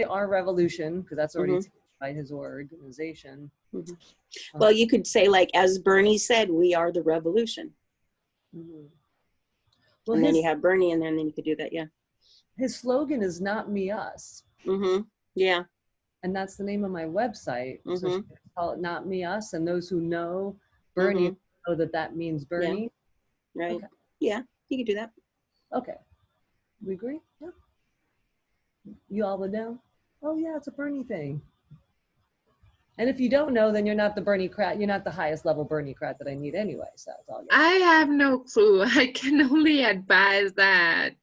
our revolution, because that's already Mhm. taken by his organization. Mhm. Well, you could say, like, as Bernie said, we are the revolution. Mhm. Well, And then you have Bernie in there, and then you could do that, yeah. his slogan is "Not Me, Us," Mm-hmm. Yeah. and that's the name of my website. So Mm-hmm. if you call it "Not Me, Us," and those who know Bernie Mm-hmm. know that that means Bernie. Right. Okay. Yeah, you could do that. Okay. We agree? Yeah. You all would know? Oh yeah, it's a Bernie thing. And if you don't know, then you're not the Bernie-crat. You're not the highest level Bernie-crat that I need anyway. So it's all good. I have no clue. I can only advise that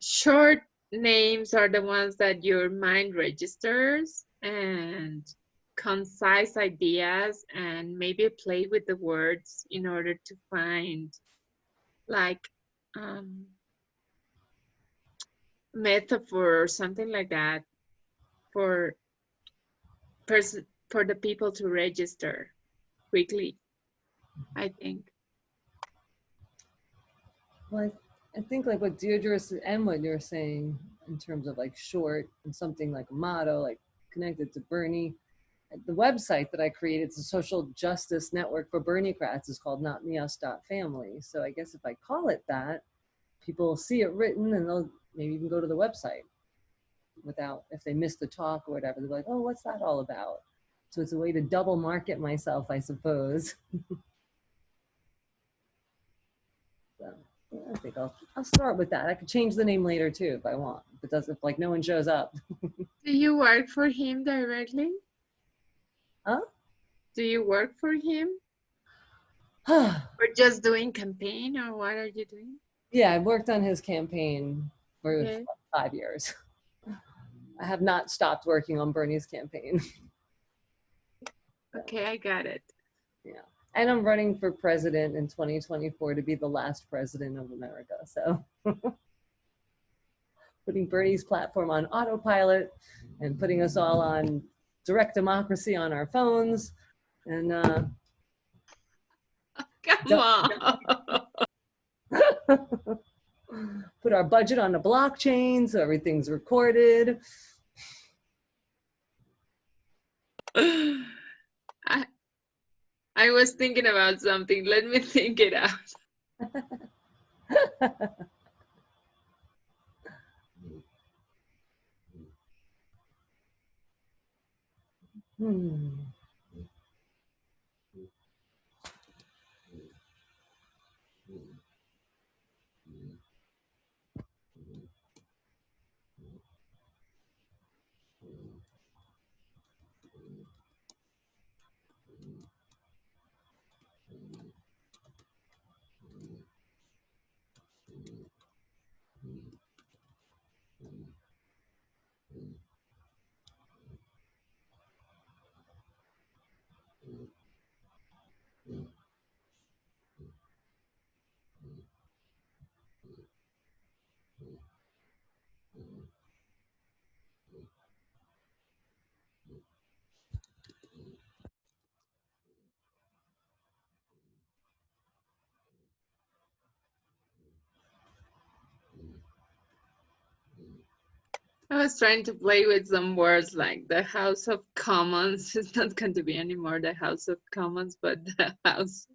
short names are the ones that your mind registers, and concise ideas, and maybe play with the words in order to find like metaphor or something like that for for the people to register quickly, I think. Well, I think like what Deirdre and what you're saying in terms of like short and something like a motto, like connected to Bernie. The website that I created, it's a social justice network for Bernie-crats, is called notmeus.family. So I guess if I call it that, people will see it written and they'll maybe even go to the website without, if they missed the talk or whatever, they're like, oh, what's that all about? So it's a way to double market myself, I suppose. So yeah, I think I'll start with that. I could change the name later too if I want. If it doesn't, if like no one shows up. Do you work for him directly? Huh? Do you work for him? Or just doing campaign, or what are you doing? Yeah, I worked on his campaign for Okay. 5 years. I have not stopped working on Bernie's campaign. Okay, I got it. Yeah. And I'm running for president in 2024 to be the last president of America. So putting Bernie's platform on autopilot and putting us all on direct democracy on our phones. And Come on. put our budget on the blockchain so everything's recorded. I was thinking about something. Let me think it out. I was trying to play with some words like the House of Commons. It's not going to be anymore the House of Commons, but the House,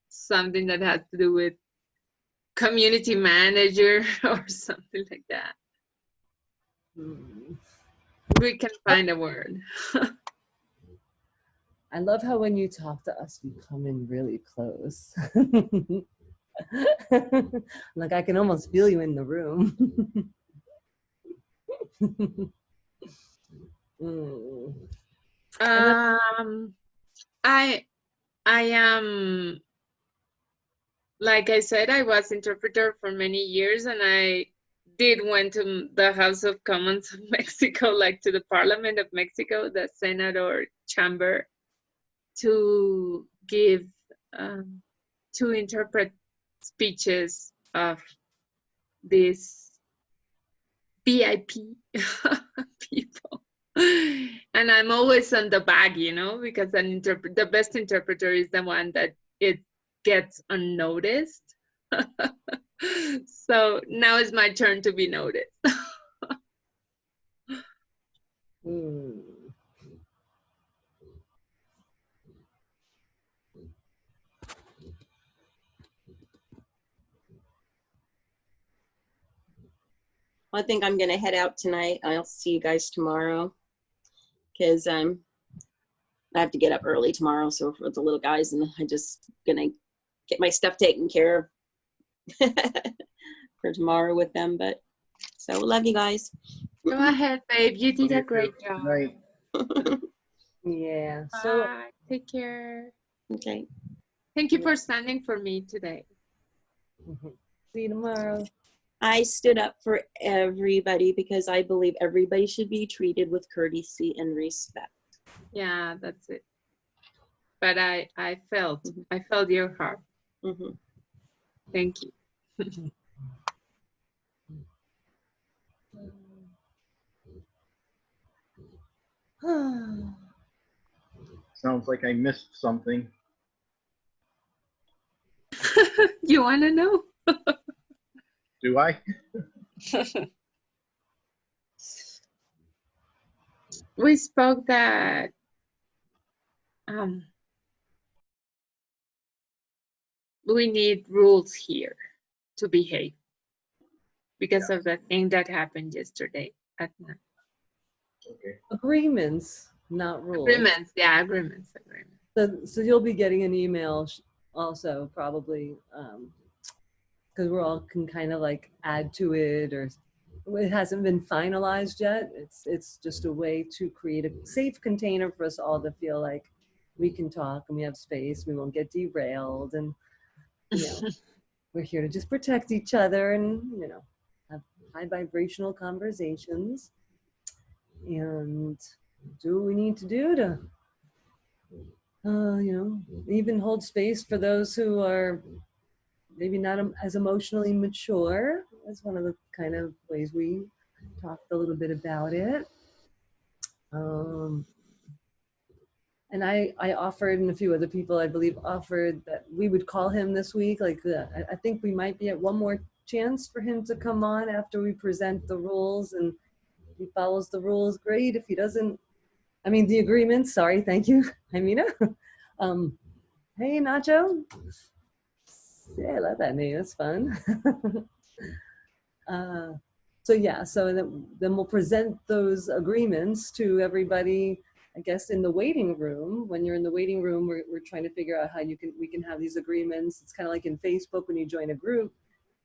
something that has to do with community manager or something like that. We can find a word. I love how when you talk to us, we come in really close. Like I can almost feel you in the room. I am, like I said, I was interpreter for many years, and I did went to the House of Commons of Mexico, like to the Parliament of Mexico, the Senate or chamber, to give, to interpret speeches of these VIP people. And I'm always on the back, you know, because the best interpreter is the one that it gets unnoticed. So now it's my turn to be noticed. I think I'm gonna head out tonight. I'll see you guys tomorrow because I have to get up early tomorrow. So for the little guys, and I just gonna get my stuff taken care of for tomorrow with them. But so love you guys. Go ahead, babe. You did a You great too. job. Night. Yeah. So Bye. Take care. Okay. Thank you for standing for me today. see you tomorrow. I stood up for everybody because I believe everybody should be treated with courtesy and respect. Yeah, that's it. But I felt your heart. Mhm. Thank you. Sounds like I missed something. You want to know? Do I? We spoke that we need rules here to behave because of the thing that happened yesterday at night. Okay. Agreements, not rules. Agreements, yeah, agreements. So you'll be getting an email also probably because we're all can kind of like add to it, or it hasn't been finalized yet. It's just a way to create a safe container for us all to feel like we can talk and we have space. We won't get derailed, and you know we're here to just protect each other and have high vibrational conversations and do what we need to do to even hold space for those who are maybe not as emotionally mature. That's one of the kind of ways we talked a little bit about it. And I offered, and a few other people I believe offered, that we would call him this week. I think we might be at one more chance for him to come on after we present the rules, and if he follows the rules, great. If he doesn't, the agreements, sorry, thank you, Jaimina. Hey, Nacho. Yeah, I love that name, it's fun. So then we'll present those agreements to everybody, I guess, in the waiting room. When you're in the waiting room, we're trying to figure out how we can have these agreements. It's kind of like in Facebook when you join a group.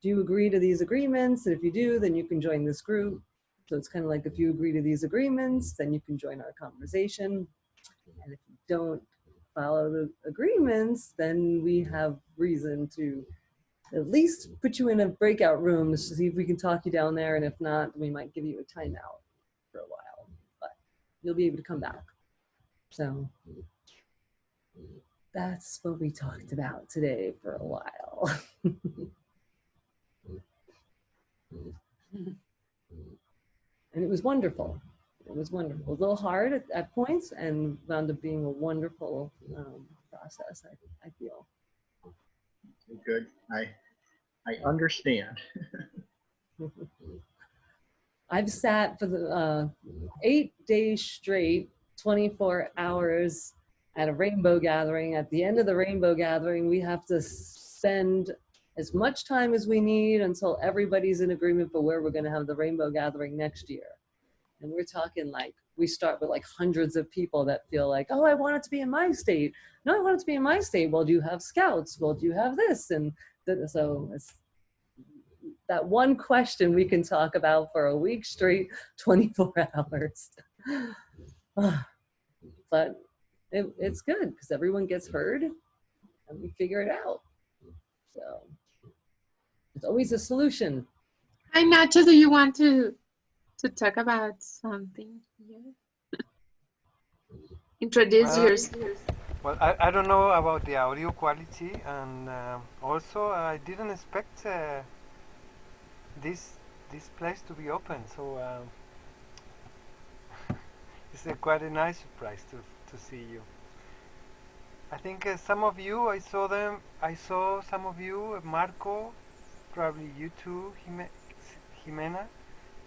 Do you agree to these agreements? And if you do, then you can join this group. So it's kind of like if you agree to these agreements, then you can join our conversation. And if you don't follow the agreements, then we have reason to at least put you in a breakout room to see if we can talk you down there. And if not, we might give you a timeout for a while, but you'll be able to come back. So that's what we talked about today for a while. And it was wonderful. It was wonderful. A little hard at points, and wound up being a wonderful process, I feel. Good. I understand. I've sat for the 8 days straight, 24 hours at a rainbow gathering. At the end of the rainbow gathering, we have to spend as much time as we need until everybody's in agreement for where we're going to have the rainbow gathering next year. And we're talking like, we start with like hundreds of people that feel like, oh, I want it to be in my state. No, I want it to be in my state. Well, do you have scouts? Well, do you have this? And so it's that one question we can talk about for a week straight, 24 hours. But it's good because everyone gets heard and we figure it out. So it's always a solution. Hi, Nacho, do you want to talk about something here? Introduce yourself. Well, I don't know about the audio quality, and also I didn't expect this place to be open, so it's quite a nice surprise to see you. I think some of you, I saw some of you, Marco, probably you too, Jimena,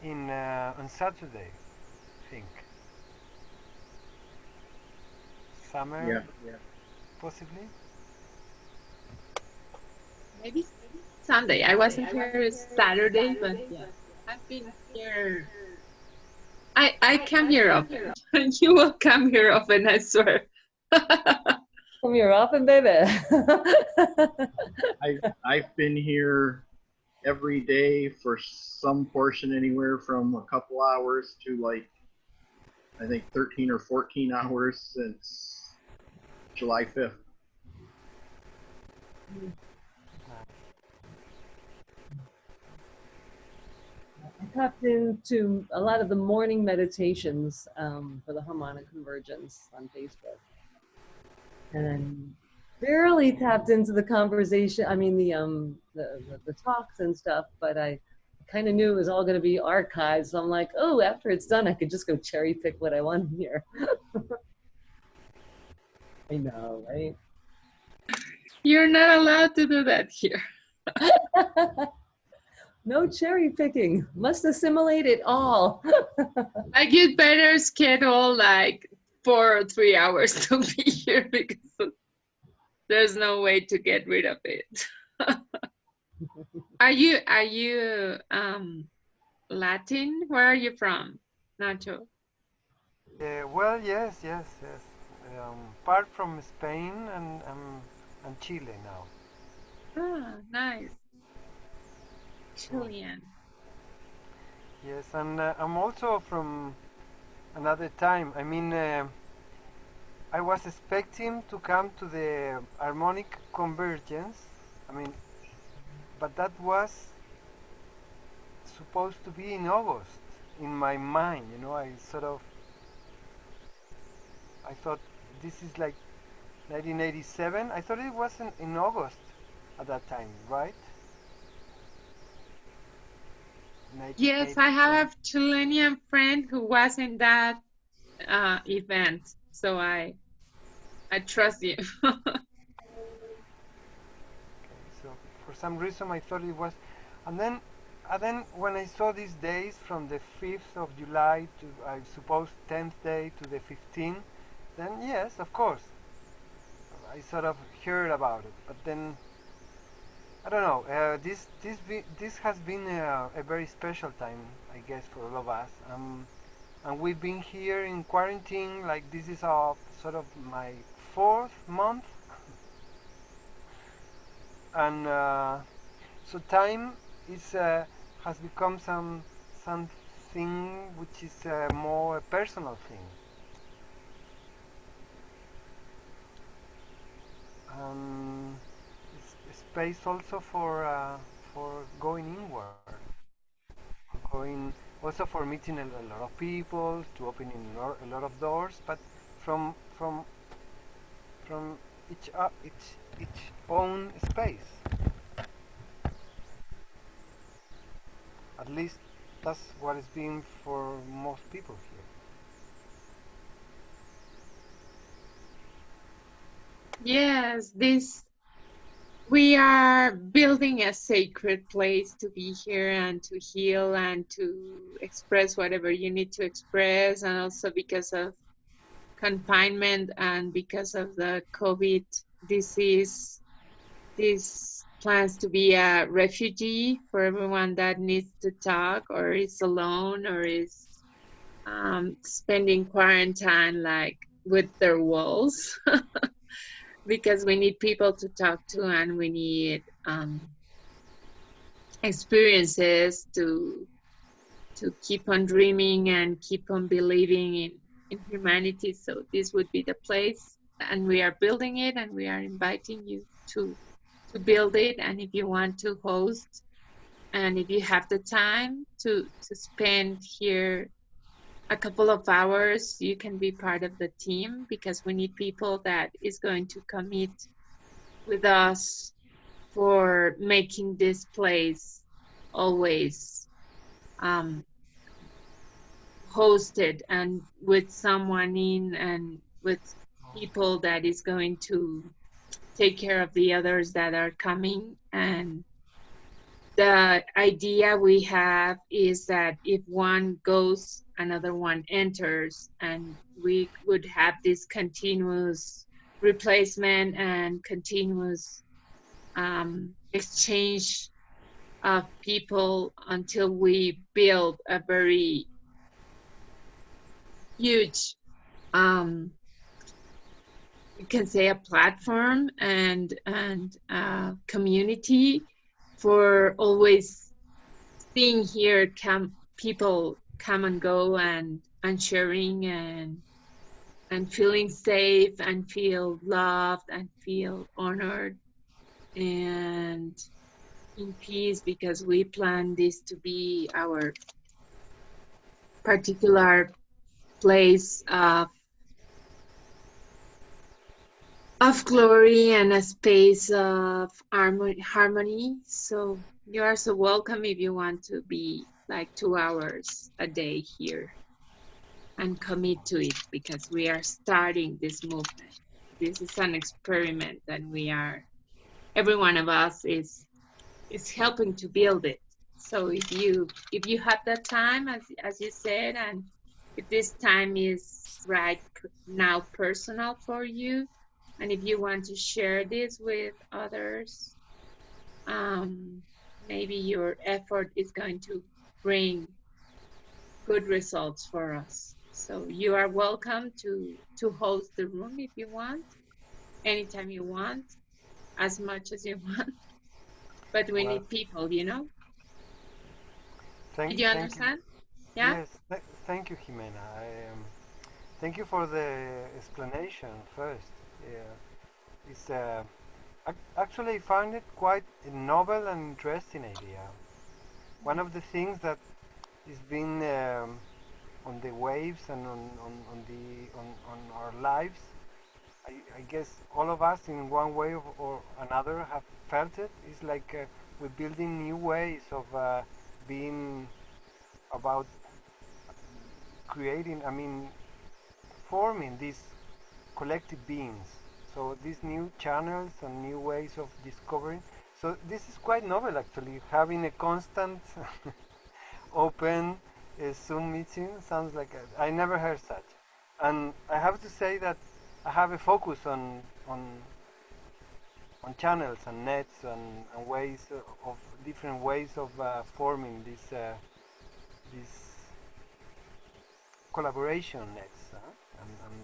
on Saturday, I think. Summer, Yeah. possibly? Maybe Sunday. I wasn't here Saturday, but yeah. I've been here. I come here often. You will come here often, I swear. Come here often, baby. I've been here every day for some portion, anywhere from a couple hours to like, I think 13 or 14 hours since July 5th. I tapped into a lot of the morning meditations for the harmonic convergence on Facebook, and barely tapped into the conversation. I mean, the talks and stuff, but I kind of knew it was all going to be archived. So I'm like, oh, after it's done, I could just go cherry pick what I want here. I know, right? You're not allowed to do that here. No cherry picking. Must assimilate it all. Like you'd better schedule like 4 or 3 hours to be here because there's no way to get rid of it. Are you Latin? Where are you from, Nacho? Well, yes. Part from Spain and Chile now. Ah, nice. Chilean. Yes, and I'm also from another time. I mean, I was expecting to come to the harmonic convergence. I mean, but that was supposed to be in August in my mind. You know, I thought this is like 1987. I thought it was in August at that time, right? Yes, I have a Chilean friend who was in that event, so I trust you. So for some reason I thought it was, and then when I saw these days from the 5th of July to, I suppose, 10th day to the 15th, then yes, of course, I sort of heard about it. But then I don't know. This has been a very special time, I guess, for all of us. And we've been here in quarantine. Like this is sort of my 4th month, and so time is has become something which is more a personal thing. Space also for going inward, going also for meeting a lot of people, to opening a lot of doors, but from each own space. At least that's what it's been for most people here. Yes, we are building a sacred place to be here and to heal and to express whatever you need to express, and also because of confinement and because of the COVID disease, this plans to be a refugee for everyone that needs to talk or is alone or is spending quarantine like with their walls. Because we need people to talk to, and we need experiences to keep on dreaming and keep on believing in humanity. So this would be the place, and we are building it, and we are inviting you to build it. And if you want to host, and if you have the time to spend here a couple of hours, you can be part of the team, because we need people that is going to commit with us for making this place always hosted and with someone in, and with people that is going to take care of the others that are coming. And the idea we have is that if one goes, another one enters, and we would have this continuous replacement and continuous exchange of people until we build a very huge, you can say, a platform and community for always seeing here people come and go and sharing and feeling safe and feel loved and feel honored and in peace, because we plan this to be our particular place of glory and a space of harmony. So you are so welcome if you want to be like 2 hours a day here and commit to it, because we are starting this movement. This is an experiment, and every one of us is helping to build it. So if you have that time, as you said, and if this time is right now personal for you, and if you want to share this with others, maybe your effort is going to bring good results for us. So you are welcome to host the room if you want, anytime you want, as much as you want. But we Well, need people, you know? thank Did you thank you. understand? Yeah? Yes, thank you, Jimena. Thank you for the explanation first. It's actually I found it quite a novel and interesting idea. One of the things that is been on the waves and on our lives, I guess all of us in one way or another have felt it. It's like we're building new ways of being about creating, I mean, forming these collective beings. So these new channels and new ways of discovering. So this is quite novel actually. Having a constant open Zoom meeting sounds like I never heard such. And I have to say that I have a focus on channels and nets and ways of different ways of forming these collaboration nets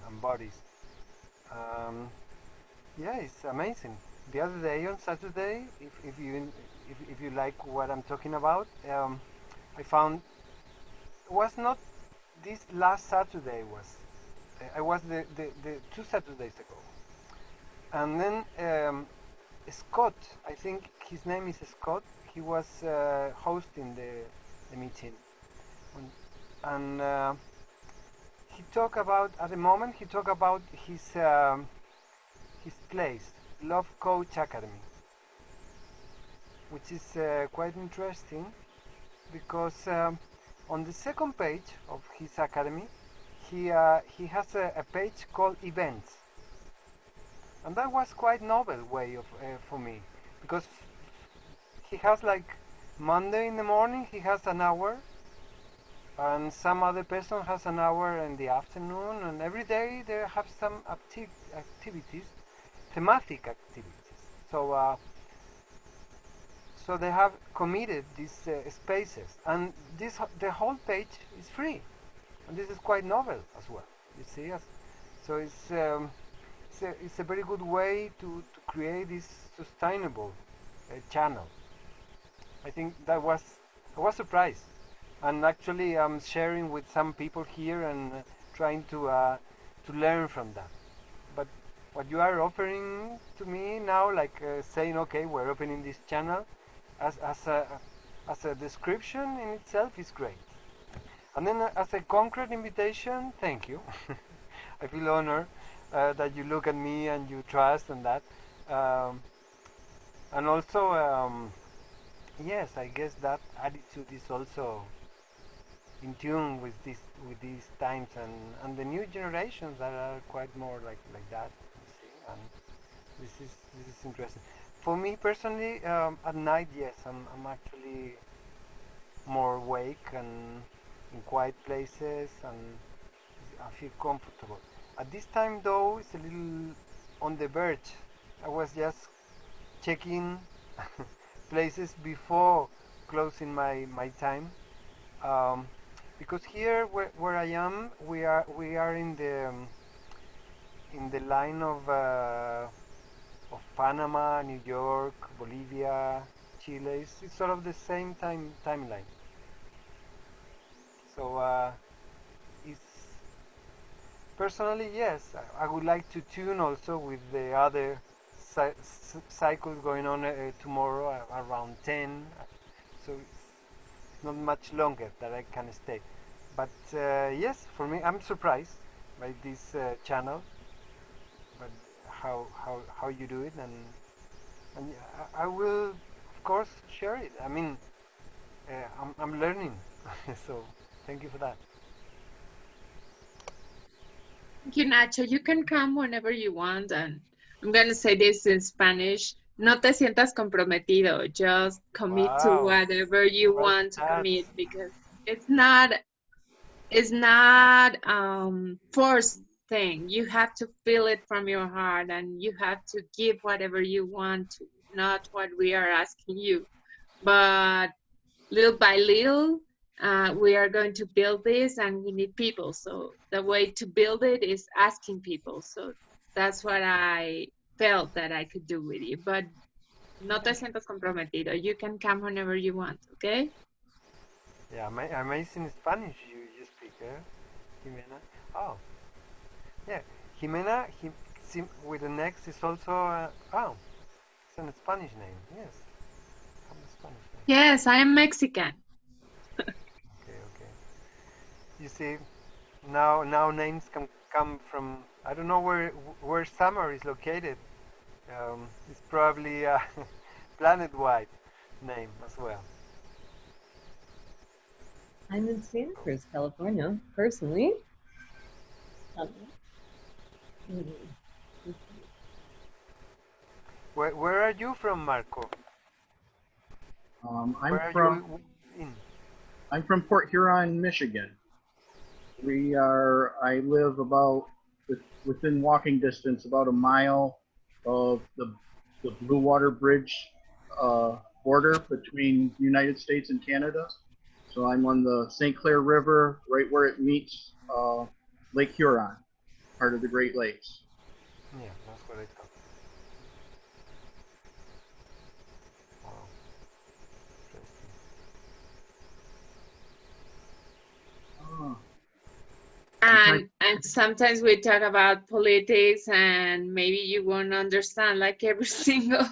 and bodies. Um, yeah, it's amazing. The other day on Saturday, if you like what I'm talking about, I found it was not this last Saturday was I was the 2 Saturdays ago, and then Scott, I think his name is Scott. He was hosting the meeting, and he talked about at the moment he talked about his place, Love Coach Academy, which is quite interesting because on the second page of his academy, he has a page called events, and that was quite novel way of for me because he has like Monday in the morning he has an hour, and some other person has an hour in the afternoon, and every day they have some activities, thematic activities. So they have committed these spaces, and the whole page is free, and this is quite novel as well. You see, so it's a very good way to create this sustainable channel. I think I was surprised, and actually I'm sharing with some people here and trying to learn from that. But what you are offering to me now, like saying, okay, we're opening this channel, as a description in itself is great. And then as a concrete invitation, thank you. I feel honored that you look at me and you trust and that. And also, yes, I guess that attitude is also in tune with these times and the new generations that are quite more like that. You see, and this is interesting. For me personally, at night, yes, I'm actually more awake and in quiet places, and I feel comfortable. At this time, though, it's a little on the verge. I was just checking places before closing my time. Um, because here where I am, we are in the line of Panama, New York, Bolivia, Chile. It's sort of the same timeline. So it's personally, yes, I would like to tune also with the other cycles going on tomorrow around 10. So it's not much longer that I can stay. But yes, for me, I'm surprised by this channel, but how you do it, and I will of course share it. I mean, I'm learning, so thank you for that. Thank you, Nacho. You can come whenever you want. And I'm going to say this in Spanish. No te sientas comprometido. Just commit to Wow, whatever you well want to that. commit because it's not forced thing. You have to feel it from your heart and you have to give whatever you want to, not what we are asking you. But little by little, we are going to build this and we need people. So the way to build it is asking people. So that's what I felt that I could do with you. But no te sientas comprometido. You can come whenever you want, okay? Yeah, amazing Spanish you speak, Jimena. Oh, yeah, Jimena. With an X is also oh, it's a Spanish name. Yes, I'm a Spanish name. Yes, I am Mexican. Okay, okay. You see, now names can come from I don't know where Samar is located. It's probably a planet-wide name as well. I'm in Santa Cruz, California, personally. Where are you from, Marco? I'm Where are from you in? I'm from Port Huron, Michigan. I live about within walking distance, about a mile of the Blue Water Bridge border between the United States and Canada. So I'm on the St. Clair River, right where it meets Lake Huron, part of the Great Lakes. Yeah, that's what I thought. Wow, interesting. Oh, And sometimes we talk about politics and maybe you won't understand like every single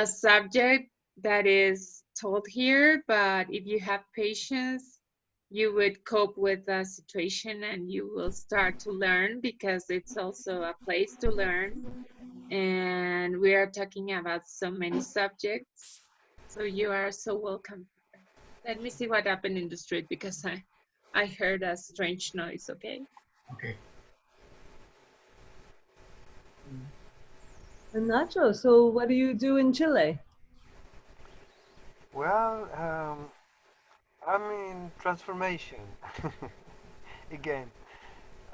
subject that is told here, but if you have patience, you would cope with the situation and you will start to learn because it's also a place to learn. And we are talking about so many subjects. So you are so welcome. Let me see what happened in the street because I heard a strange noise, okay? okay. And Nacho, so what do you do in Chile? Well, I'm in transformation again.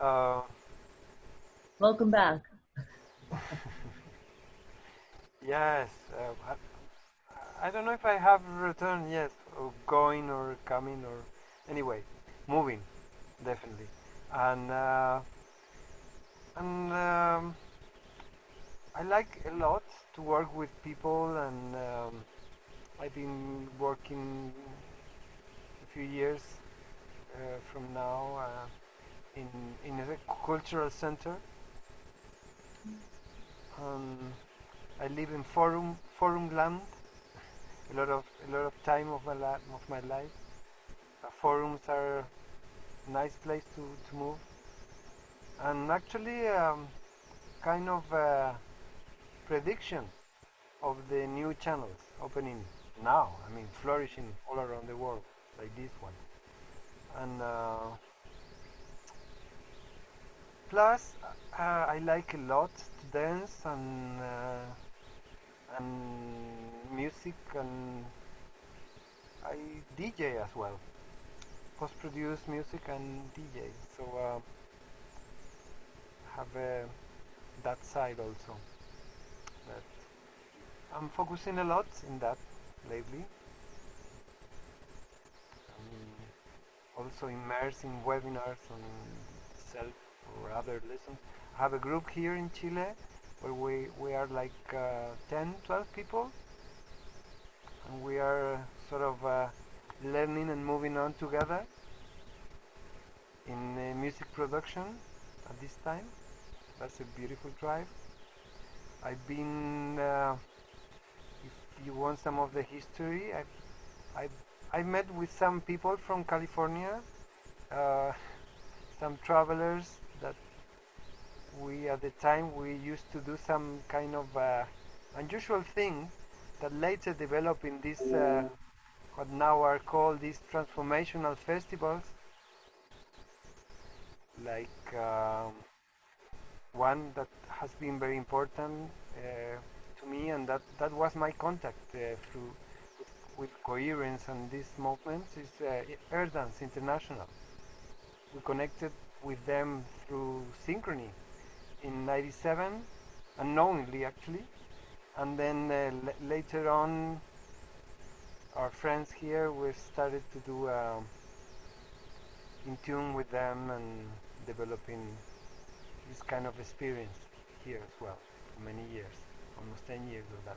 Uh, Welcome back. yes, I don't know if I have returned yet, or going or coming or anyway, moving definitely, and I like a lot to work with people, and I've been working a few years from now in a cultural center. Um, I live in Forum land a lot of time of my life. Forums are a nice place to move, and actually kind of prediction of the new channels opening now. I mean, flourishing all around the world like this one, and plus I like a lot to dance and music, and I DJ as well, post-produce music and DJ. So have that side also. But I'm focusing a lot in that lately, also immersed in webinars on self or other lessons. I have a group here in Chile where we are like 10, 12 people, and we are sort of learning and moving on together in music production at this time. That's a beautiful drive. I've been, if you want some of the history, I met with some people from California, uh, some travelers that we at the time we used to do some kind of unusual thing that later developed in this what now are called these transformational festivals, like one that has been very important to me, and that was my contact through with Coherence and these movements is Air Dance International. We connected with them through Synchrony in '97, unknowingly actually, and then later on our friends here we started to do in tune with them and developing this kind of experience here as well for many years, almost 10 years of that.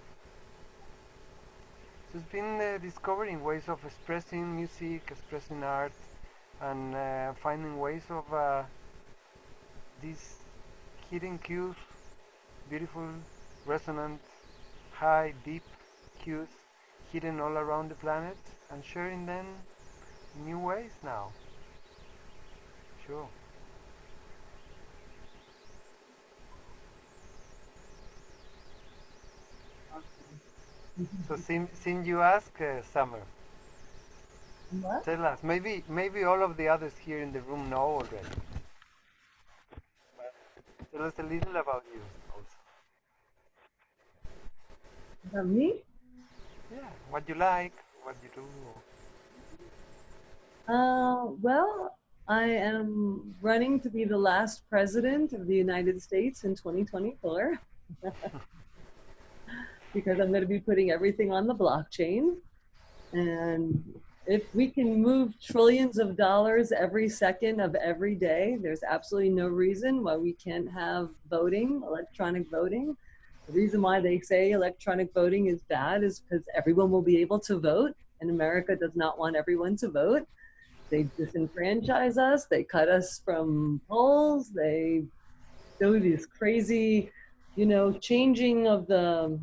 So it's been discovering ways of expressing music, expressing art, and finding ways of these hidden cues, beautiful, resonant, high, deep cues hidden all around the planet, and sharing them in new ways now. Sure. So since you ask, Summer, What? tell us. Maybe all of the others here in the room know already. But tell us a little about you also. About me? Yeah, what you like, what you do. Well, I am running to be the last president of the United States in 2024 because I'm going to be putting everything on the blockchain. And if we can move trillions of dollars every second of every day, there's absolutely no reason why we can't have voting, electronic voting. The reason why they say electronic voting is bad is because everyone will be able to vote, and America does not want everyone to vote. They disenfranchise us, they cut us from polls, they do these crazy, changing of the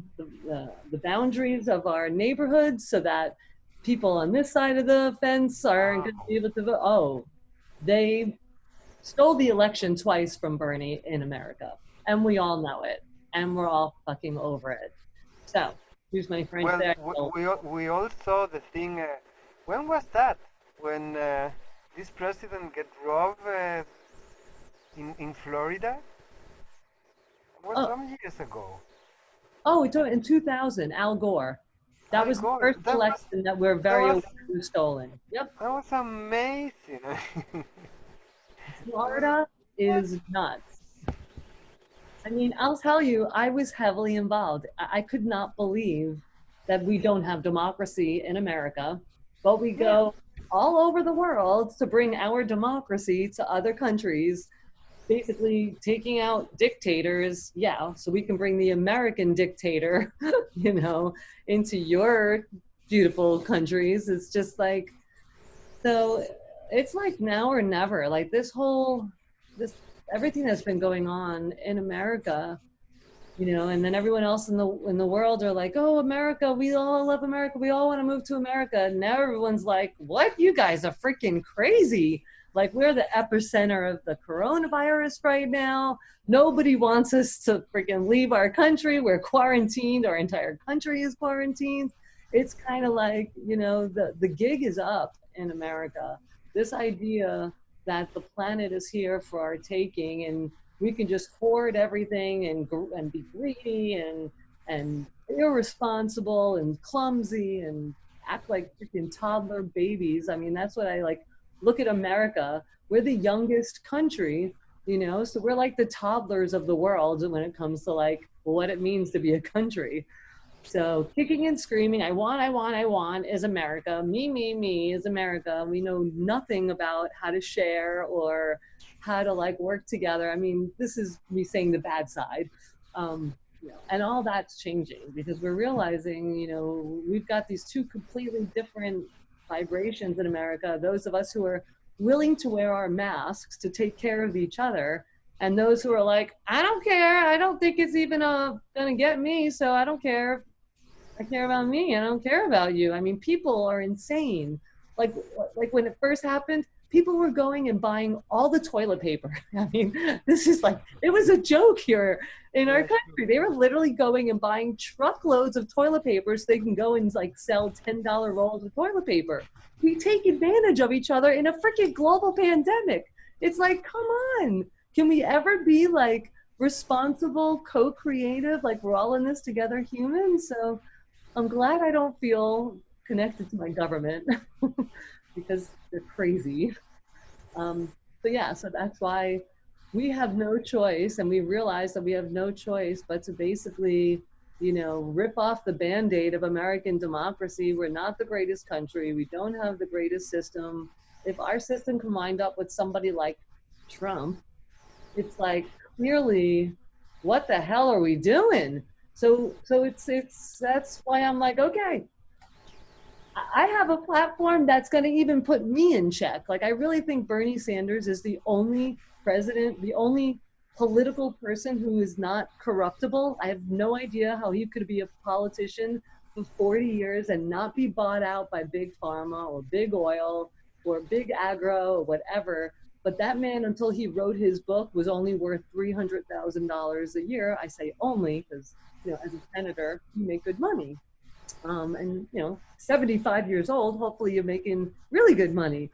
boundaries of our neighborhoods so that people on this side of the fence aren't going to be able to vote. Oh, they stole the election twice from Bernie in America, and we all know it, and we're all fucking over it. So, here's my French Well, accent. we all saw the thing. When was that? When this president get robbed in Florida? It was Oh, some years ago. it's in 2000, Al Gore. That Al was the Gore. first election that we're That very was aware was stolen. Yep. that was amazing. Florida is nuts. I mean, I'll tell you, I was heavily involved. I could not believe that we don't have democracy in America, but we go all over the world to bring our democracy to other countries, basically taking out dictators. Yeah, so we can bring the American dictator, into your beautiful countries. It's just like, so it's like now or never. Like this everything that's been going on in America, and then everyone else in the world are like, oh, America, we all love America, we all want to move to America. And now everyone's like, what? You guys are freaking crazy. Like, we're the epicenter of the coronavirus right now. Nobody wants us to freaking leave our country. We're quarantined. Our entire country is quarantined. It's kind of like, the gig is up in America. This idea that the planet is here for our taking, and we can just hoard everything and be greedy and irresponsible and clumsy and act like freaking toddler babies. I mean, that's what I like. Look at America. We're the youngest country, so we're like the toddlers of the world when it comes to like what it means to be a country. So kicking and screaming, I want is America. Me is America. We know nothing about how to share or how to like work together. I mean, this is me saying the bad side. You know, and all that's changing because we're realizing, you know, we've got these two completely different vibrations in America. Those of us who are willing to wear our masks to take care of each other, and those who are like, I don't care. I don't think it's even gonna get me, so I don't care. I care about me. I don't care about you. I mean, people are insane. Like, like when it first happened, people were going and buying all the toilet paper. I mean, this is like, it was a joke here in our country. They were literally going and buying truckloads of toilet paper so they can go and like sell $10 rolls of toilet paper. We take advantage of each other in a freaking global pandemic. It's like, come on. Can we ever be like responsible, co-creative, like we're all in this together humans? So I'm glad I don't feel connected to my government because they're crazy. But yeah, so that's why we have no choice, and we realize that we have no choice but to basically, you know, rip off the Band-Aid of American democracy. We're not the greatest country. We don't have the greatest system. If our system can wind up with somebody like Trump, it's like, clearly, what the hell are we doing? So it's that's why I'm like, okay, I have a platform that's going to even put me in check. Like, I really think Bernie Sanders is the only president, the only political person who is not corruptible. I have no idea how he could be a politician for 40 years and not be bought out by big pharma or big oil or big agro or whatever. But that man, until he wrote his book, was only worth $300,000 a year. I say only because, you know, as a senator, you make good money. And, you know, 75 years old, hopefully you're making really good money.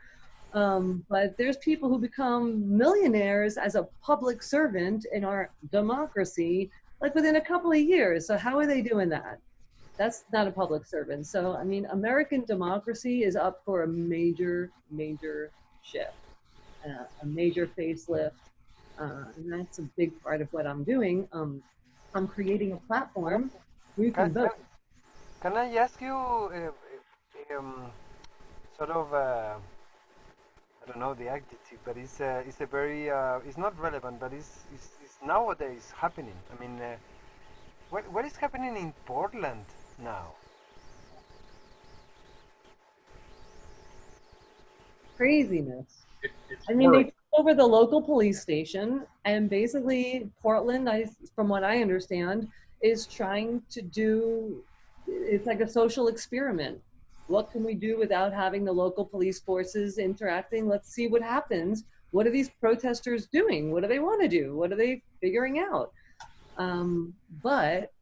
But there's people who become millionaires as a public servant in our democracy, like within a couple of years. So how are they doing that? That's not a public servant. So, I mean, American democracy is up for a major, major shift. A major facelift, and that's a big part of what I'm doing. I'm creating a platform where you can vote. Can I ask you, sort of, I don't know the adjective, but it's a very, it's not relevant, but it's nowadays happening. I mean, what is happening in Portland now? Craziness. It's I mean, they horrible. took over the local police station, and basically Portland, from what I understand, is trying to do, it's like a social experiment. What can we do without having the local police forces interacting? Let's see what happens. What are these protesters doing? What do they want to do? What are they figuring out? But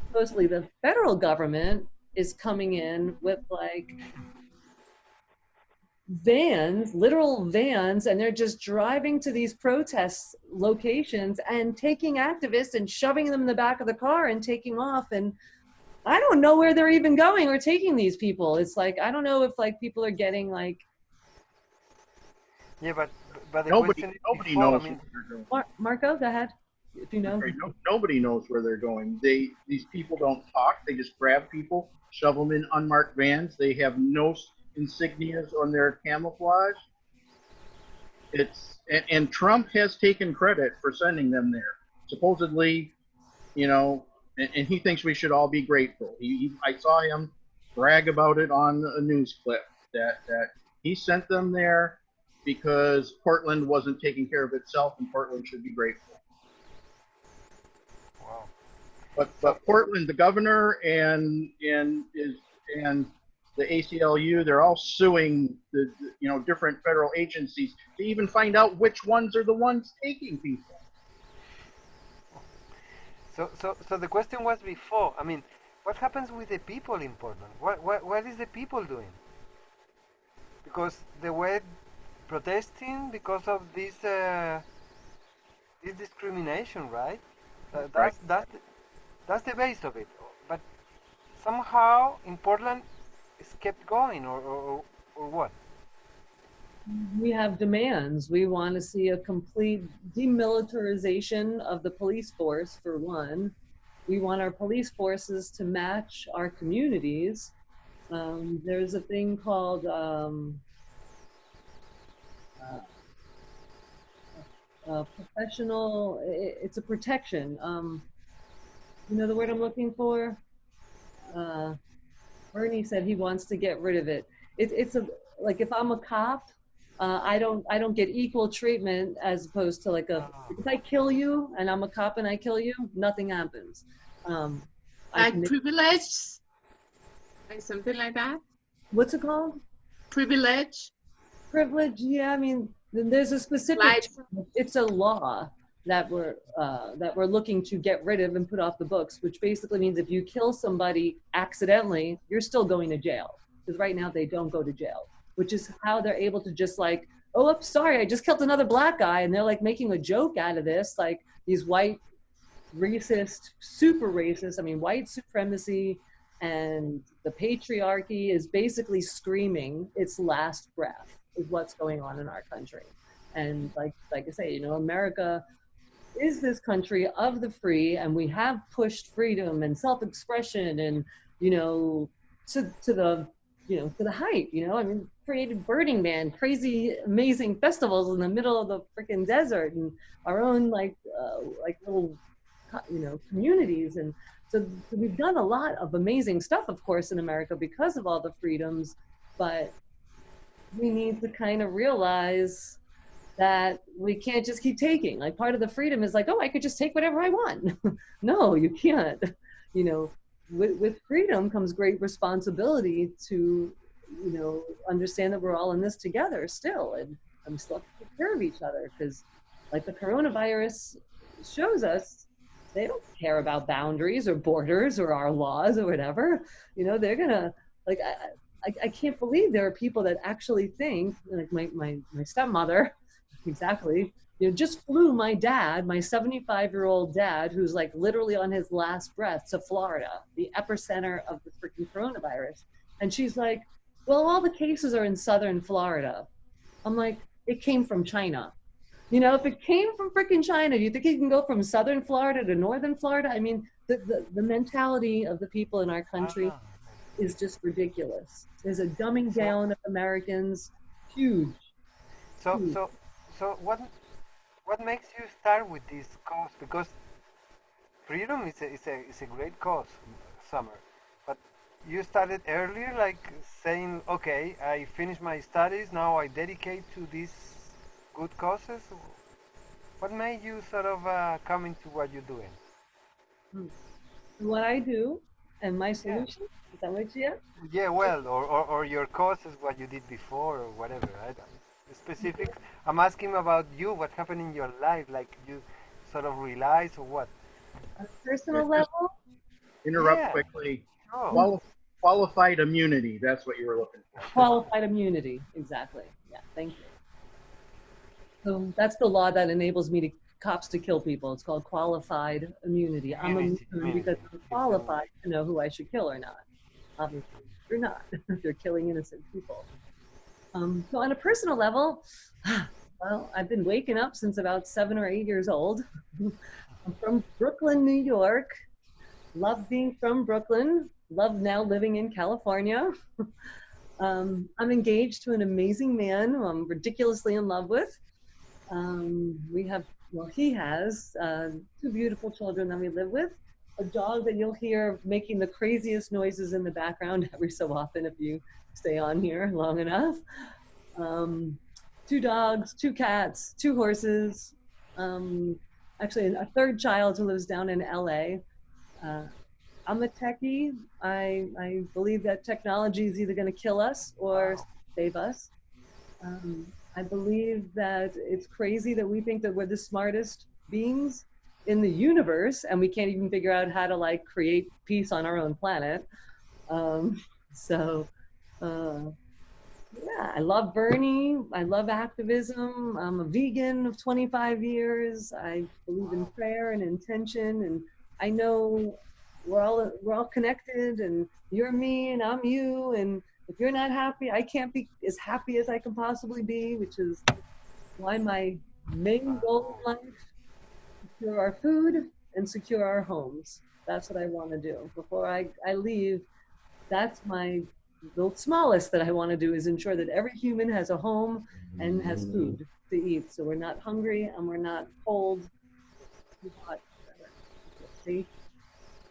supposedly the federal government is coming in with like vans, literal vans, and they're just driving to these protest locations and taking activists and shoving them in the back of the car and taking off. And I don't know where they're even going or taking these people. It's like, I don't know if like people are getting like. Yeah, but the Nobody question is knows before, I where mean, they're going. Marco, go ahead, if you know. Nobody knows where they're going. These people don't talk. They just grab people, shove them in unmarked vans. They have no insignias on their camouflage. And Trump has taken credit for sending them there. Supposedly, you know, and he thinks we should all be grateful. I saw him brag about it on a news clip that he sent them there because Portland wasn't taking care of itself, and Portland should be grateful. wow. But Portland, the governor and the ACLU, they're all suing the different federal agencies to even find out which ones are the ones taking people. So the question was before. I mean, what happens with the people in Portland? What is the people doing? Because they were protesting because of this discrimination, right? That's the base of it. But somehow in Portland, it's kept going, or what? We have demands. We want to see a complete demilitarization of the police force, for one. we want our police forces to match our communities. There's a thing called professional, it's a protection. You know the word I'm looking for? Bernie said he wants to get rid of it. It's a, like if I'm a cop, I don't get equal treatment as opposed to like a, if I kill you and I'm a cop and I kill you, nothing happens. I Like can make, privilege, like something like that. what's it called? Privilege, Privilege? Yeah, I mean, there's a specific, like it's a law that we're looking to get rid of and put off the books, which basically means if you kill somebody accidentally, you're still going to jail. Because right now they don't go to jail, which is how they're able to just like, oh, I'm sorry, I just killed another black guy, and they're like making a joke out of this, like these white racist, super racist. I mean, white supremacy and the patriarchy is basically screaming its last breath is what's going on in our country. And like I say, you know, America is this country of the free, and we have pushed freedom and self-expression and, you know, to the, you know, to the height, you know, I mean, created Burning Man, crazy, amazing festivals in the middle of the freaking desert, and our own like little, you know, communities. And so we've done a lot of amazing stuff, of course, in America because of all the freedoms, but we need to kind of realize that we can't just keep taking. Like part of the freedom is like, oh, I could just take whatever I want. No, you can't. You know, with freedom comes great responsibility to, you know, understand that we're all in this together still, and I'm still have to take care of each other, because like the coronavirus shows us, they don't care about boundaries or borders or our laws or whatever. You know, they're gonna, like, I can't believe there are people that actually think, like my stepmother, exactly, you know, just flew my dad, my 75-year-old dad, who's like literally on his last breath, to Florida, the epicenter of the freaking coronavirus. And she's like, well, all the cases are in southern Florida. I'm like, it came from China. You know, if it came from freaking China, you think it can go from southern Florida to northern Florida? I mean, the mentality of the people in our country is just ridiculous. There's a dumbing down of Americans, huge. So, so what makes you start with this cause? Because freedom is a great cause, Summer. But you started earlier, like saying, okay, I finished my studies, now I dedicate to these good causes. What made you sort of come into what you're doing? What I do and my solution, is that what you? Yeah, well, or your cause is what you did before or whatever. I don't specific. I'm asking about you. What happened in your life? Like you sort of realize or what? On a personal level? Interrupt Yeah. quickly. Oh. Qualified immunity. That's what you were looking for. Qualified immunity, exactly. Yeah, thank you. So that's the law that enables me to cops to kill people. It's called qualified immunity. I'm immune because I'm qualified to know who I should kill or not. Obviously, you're not. You're killing innocent people. So on a personal level, well, I've been waking up since about 7 or 8 years old. I'm from Brooklyn, New York. Love being from Brooklyn. Love now living in California. I'm engaged to an amazing man who I'm ridiculously in love with. He has 2 beautiful children that we live with, a dog that you'll hear making the craziest noises in the background every so often if you stay on here long enough. 2 dogs, 2 cats, 2 horses, actually a 3rd child who lives down in LA. I'm a techie. I believe that technology is either going to kill us or save us. I believe that it's crazy that we think that we're the smartest beings in the universe and we can't even figure out how to like create peace on our own planet. Yeah, I love Bernie. I love activism. I'm a vegan of 25 years. I believe in prayer and intention, and I know we're all connected, and you're me and I'm you, and if you're not happy, I can't be as happy as I can possibly be, which is why my main goal in life is secure our food and secure our homes. That's what I want to do. Before I leave, that's the smallest that I want to do is ensure that every human has a home and has food to eat. So we're not hungry and we're not cold, too hot, whatever. Safe.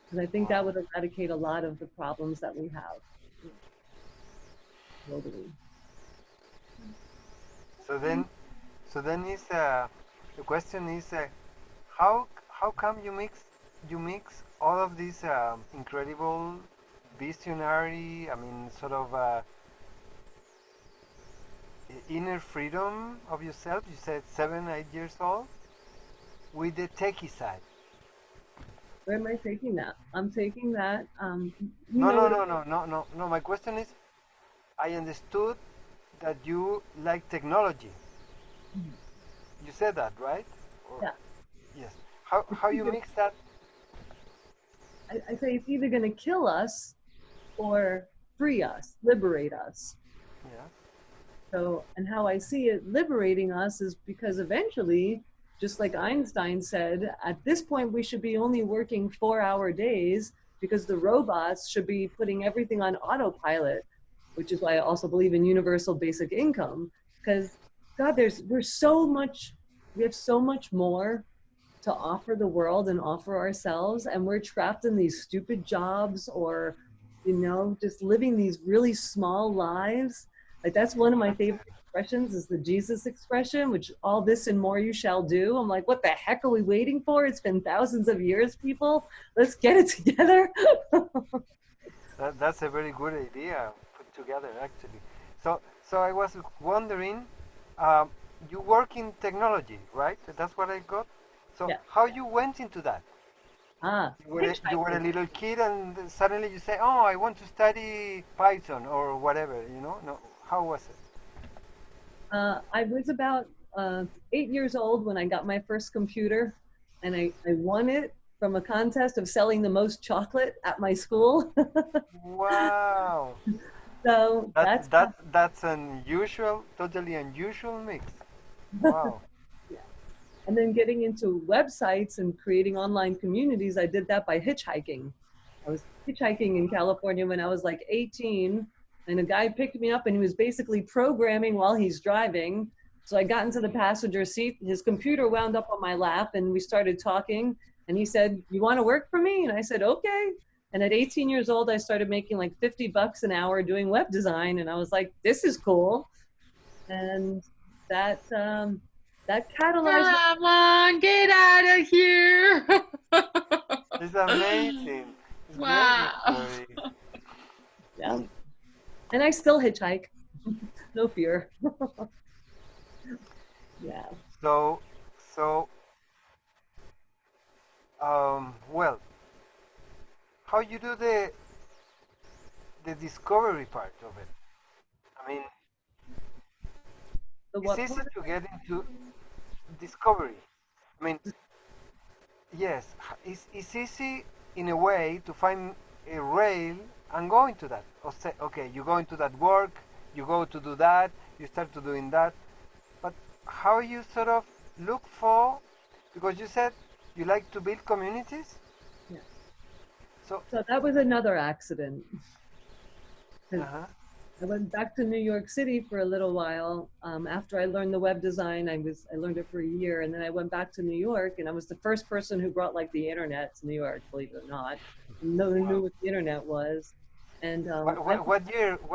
Because I think that would eradicate a lot of the problems that we have globally. So then, is the question is how come you mix all of these incredible visionary, I mean, sort of inner freedom of yourself? You said 7, 8 years old, with the techie side. Where am I taking that? I'm taking that. You No, know no, what no, no, no, no, no. My question is, I understood that you like technology. You said that, right? Or, Yeah. yes. How you mix that? I say it's either going to kill us or free us, liberate us. Yeah. So, and how I see it liberating us is because eventually, just like Einstein said, at this point we should be only working 4-hour days because the robots should be putting everything on autopilot, which is why I also believe in universal basic income. Because God, we have so much more to offer the world and offer ourselves, and we're trapped in these stupid jobs or just living these really small lives. Like that's one of my favorite expressions is the Jesus expression, which all this and more you shall do. I'm like, what the heck are we waiting for? It's been thousands of years, people. Let's get it together. That's a very good idea put together, actually. So I was wondering, um, you work in technology, right? That's what I got. So Yeah. how you went into that? You were a Hitchhiking. little kid, and suddenly you say, "Oh, I want to study Python or whatever." No. How was it? I was about 8 years old when I got my first computer, and I won it from a contest of selling the most chocolate at my school. Wow, So that's that's how, that's that's unusual, totally unusual mix. Wow. yeah. And then getting into websites and creating online communities, I did that by hitchhiking. I was hitchhiking in California when I was like 18, and a guy picked me up and he was basically programming while he's driving. So I got into the passenger seat, his computer wound up on my lap, and we started talking. And he said, "You want to work for me?" And I said, "Okay." And at 18 years old, I started making like $50 an hour doing web design. And I was like, this is cool. And that, that catalyzed my, Come on, get out of here. It's amazing. It's great, your Wow. story. yeah. And I still hitchhike. No fear. Yeah. So, so, well, how you do the discovery part of it? I mean, The it's what easy part? to get into discovery. I mean, yes, it's easy in a way to find a rail and go into that. Or say, okay, you go into that work, you go to do that, you start to doing that. But how you sort of look for, because you said you like to build communities. Yeah. So, So that was another accident. 'Cause uh-huh. I went back to New York City for a little while. After I learned the web design, I learned it for a year, and then I went back to New York, and I was the first person who brought like the internet to New York, believe it or not. No one knew Wow. what the internet was, and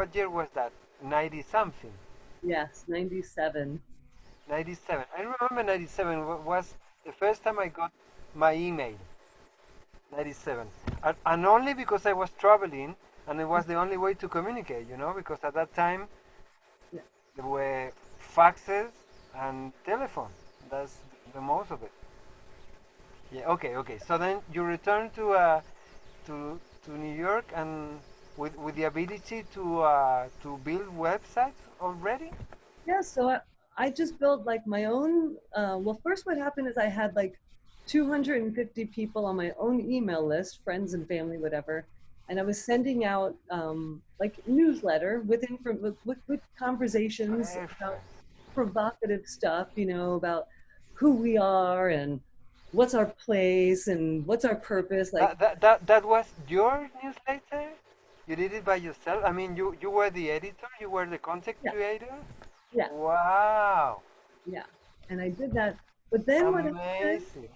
What year was that? 90 something. yes, 97. 97. I remember 97 was the first time I got my email. 97. And only because I was traveling and it was the only way to communicate, because at that time Yeah. there were faxes and telephone. That's the most of it. Yeah, okay. So then you return to New York and with the ability to build websites already? Yeah, so I just built like my own. Well, first, what happened is I had like 250 people on my own email list, friends and family, whatever. And I was sending out like newsletter with conversations about Perfect. provocative stuff, about who we are and what's our place and what's our purpose. Like, That was your newsletter? You did it by yourself? I mean, you were the editor, you were the content yeah, creator? yeah, Wow, yeah. And I did that. But then what happened, amazing.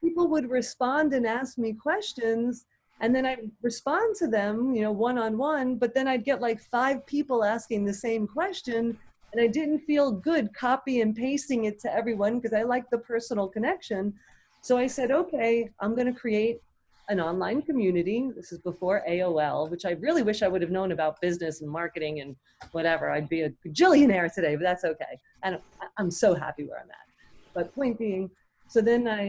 people would respond and ask me questions, and then I'd respond to them, you know, one-on-one, but then I'd get like 5 people asking the same question, and I didn't feel good copy and pasting it to everyone because I like the personal connection. So I said, okay, I'm going to create an online community. This is before AOL, which I really wish I would have known about business and marketing and whatever. I'd be a bajillionaire today, but that's okay. And I'm so happy where I'm at. But point being, so then I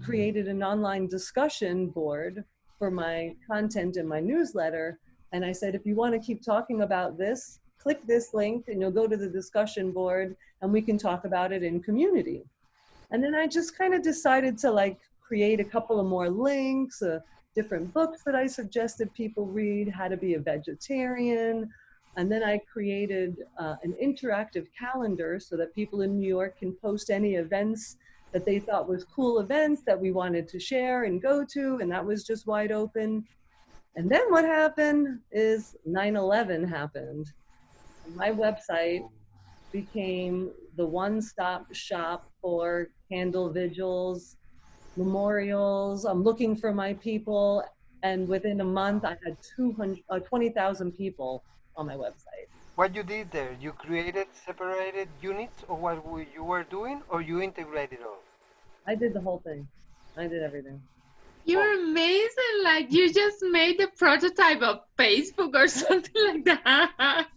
created an online discussion board for my content in my newsletter. And I said, if you want to keep talking about this, click this link and you'll go to the discussion board and we can talk about it in community. And then I just kind of decided to like create a couple of more links, different books that I suggested people read, how to be a vegetarian. And then I created an interactive calendar so that people in New York can post any events that they thought was cool events that we wanted to share and go to, and that was just wide open. And then what happened is 9/11 happened. My website became the one-stop shop for candle vigils, memorials. I'm looking for my people, and within a month I had 20,000 people on my website. What you did there, you created separated units of what you were doing, or you integrated all? I did the whole thing. I did everything. You're amazing. Like you just made the prototype of Facebook or something like that.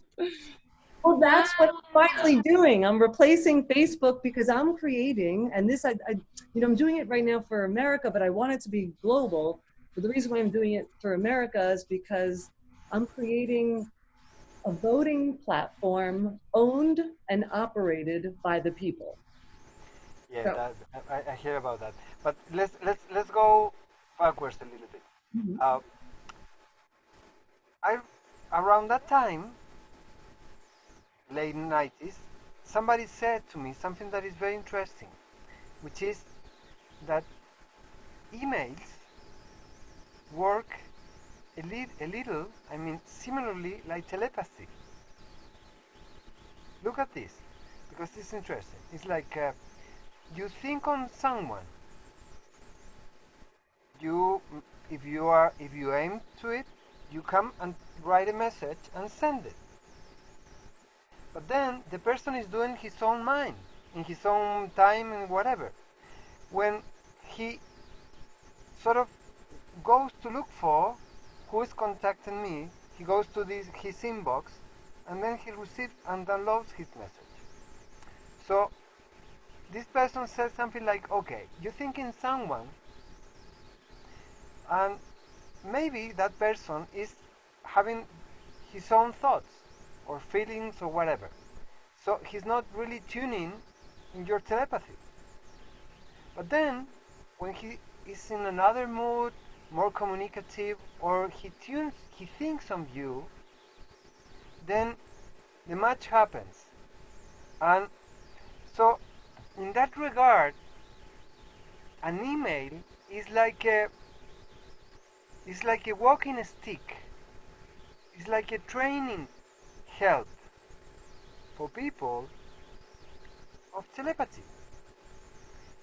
Well, that's what I'm finally doing. I'm replacing Facebook because I'm creating, and this, you know, I'm doing it right now for America, but I want it to be global. But the reason why I'm doing it for America is because I'm creating a voting platform owned and operated by the people. Yeah, So, I hear about that. But let's go backwards a little bit. mhm. I around that time, late 90s, somebody said to me something that is very interesting, which is that emails work a little, I mean, similarly like telepathy. Look at this, because it's interesting. It's like you think on someone, you if you aim to it, you come and write a message and send it. But then the person is doing his own mind, in his own time and whatever. When he sort of goes to look for who is contacting me, he goes to his inbox, and then he receives and downloads his message. So this person says something like, okay, you're thinking someone, and maybe that person is having his own thoughts or feelings or whatever. So he's not really tuning in your telepathy. But then, when he is in another mood, more communicative, or he thinks of you, then the match happens. And so, in that regard, an email is like a walking stick. It's like a training help for people of telepathy.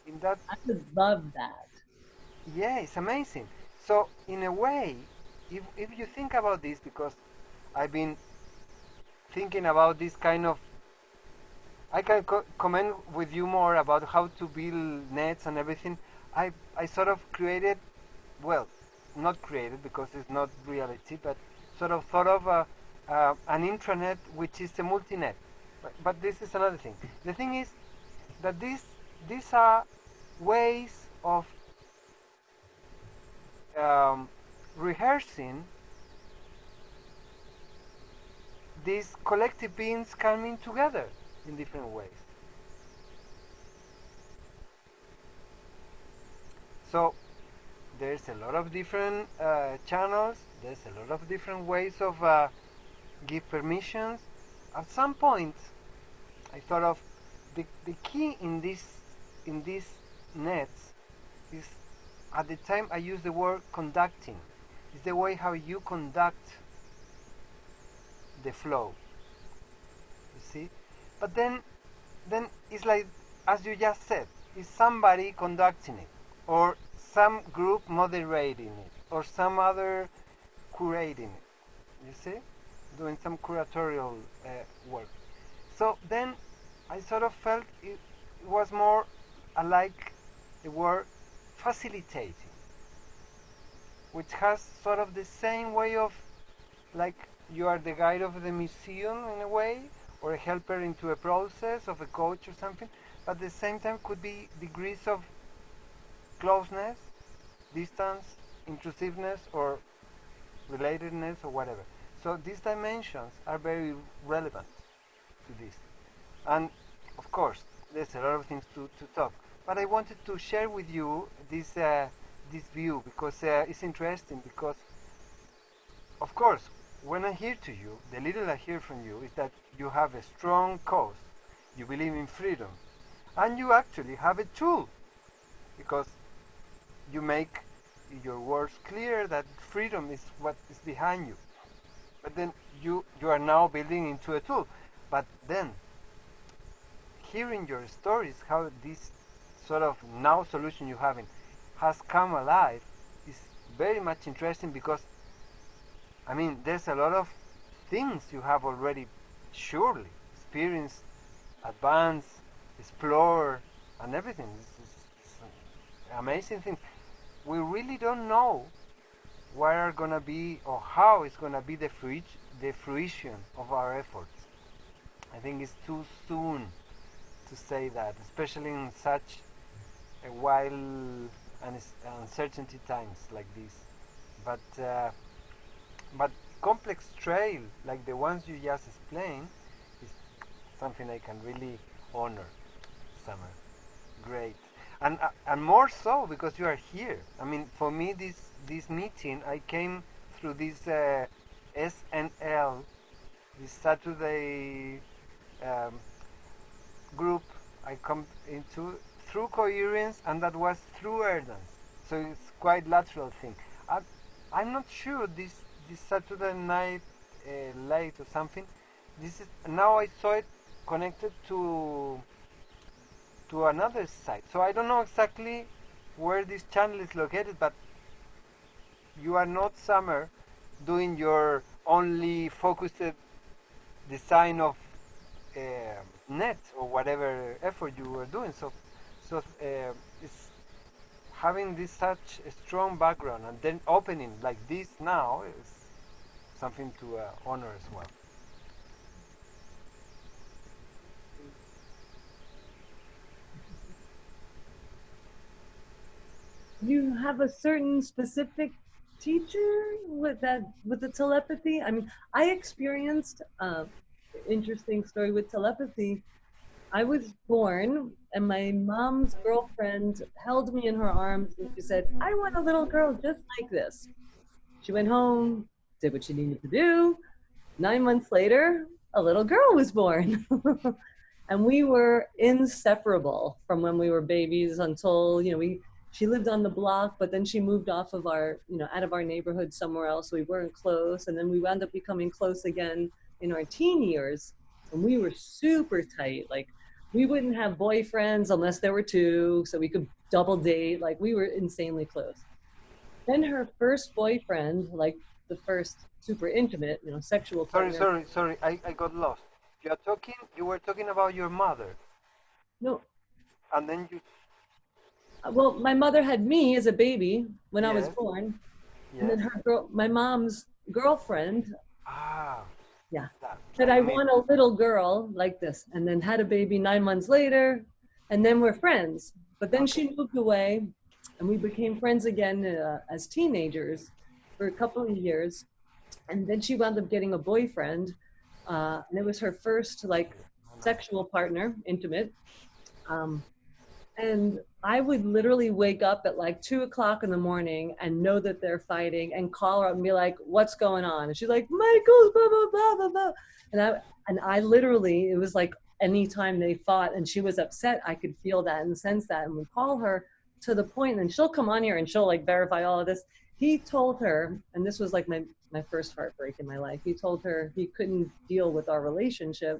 In that, I would love that. yeah, it's amazing. So in a way, if you think about this, because I've been thinking about this kind of, I can comment with you more about how to build nets and everything. I sort of created, well, not created because it's not reality, but sort of thought of an intranet which is a multinet. But this is another thing. The thing is that these are ways of rehearsing these collective beings coming together in different ways. So there's a lot of different channels, there's a lot of different ways of give permissions. At some point I thought of the key in this nets is, at the time I use the word conducting. It's the way how you conduct the flow. You see? But then it's like, as you just said, is somebody conducting it, or some group moderating it, or some other curating it. You see? Doing some curatorial work. So then I sort of felt it was more like the word facilitating, which has sort of the same way of, like, you are the guide of the museum in a way, or a helper into a process of a coach or something, but at the same time could be degrees of closeness, distance, intrusiveness, or relatedness, or whatever. So these dimensions are very relevant to this. And of course, there's a lot of things to talk. But I wanted to share with you this this view because it's interesting. Because, of course, when I hear to you, the little I hear from you is that you have a strong cause. You believe in freedom, and you actually have a tool, because you make your words clear that freedom is what is behind you. But then you are now building into a tool. But then, hearing your stories, how this sort of now solution you having has come alive, is very much interesting, because I mean there's a lot of things you have already surely experienced, advanced, explore, and everything. It's amazing things. We really don't know what are gonna be, or how it's gonna be the fruition of our efforts. I think it's too soon to say that, especially in such a wild and uncertainty times like this. But complex trail like the ones you just explained is something I can really honor, Summer. Great, and more so because you are here. I mean, for me, this meeting, I came through this SNL, this Saturday group I come into through Coherence, and that was through Erdance. So it's quite lateral thing. I'm not sure this Saturday night late or something. This is now I saw it connected to another site. So I don't know exactly where this channel is located, but you are not, Summer, doing your only focused design of net or whatever effort you were doing. So it's having this such a strong background and then opening like this now is something to honor as well. You have a certain specific teacher with the telepathy? I mean, I experienced interesting story with telepathy. I was born and my mom's girlfriend held me in her arms and she said, I want a little girl just like this. She went home, did what she needed to do. 9 months later, a little girl was born. And we were inseparable from when we were babies until, she lived on the block, but then she moved off of our, out of our neighborhood somewhere else. So we weren't close. And then we wound up becoming close again in our teen years. And we were super tight. Like, we wouldn't have boyfriends unless there were two, so we could double date. Like, we were insanely close. Then her first boyfriend, like the first super intimate, sexual partner. Sorry, I got lost. You were talking about your mother. No. And then you... Well, my mother had me as a baby when I was Yes. born. Yes. And then my mom's girlfriend, Yeah. said, I want a little girl like this, and then had a baby 9 months later, and then we're friends. But then she moved away, and we became friends again as teenagers for a couple of years. And then she wound up getting a boyfriend, and it was her first, sexual partner, intimate. And I would literally wake up at 2 o'clock in the morning and know that they're fighting and call her up and be like, what's going on? And she's like, Michael's blah, blah, blah, blah, blah. And I literally, it was like anytime they fought and she was upset, I could feel that and sense that, and would call her to the point, and she'll come on here and she'll like verify all of this. He told her, and this was like my first heartbreak in my life, he told her he couldn't deal with our relationship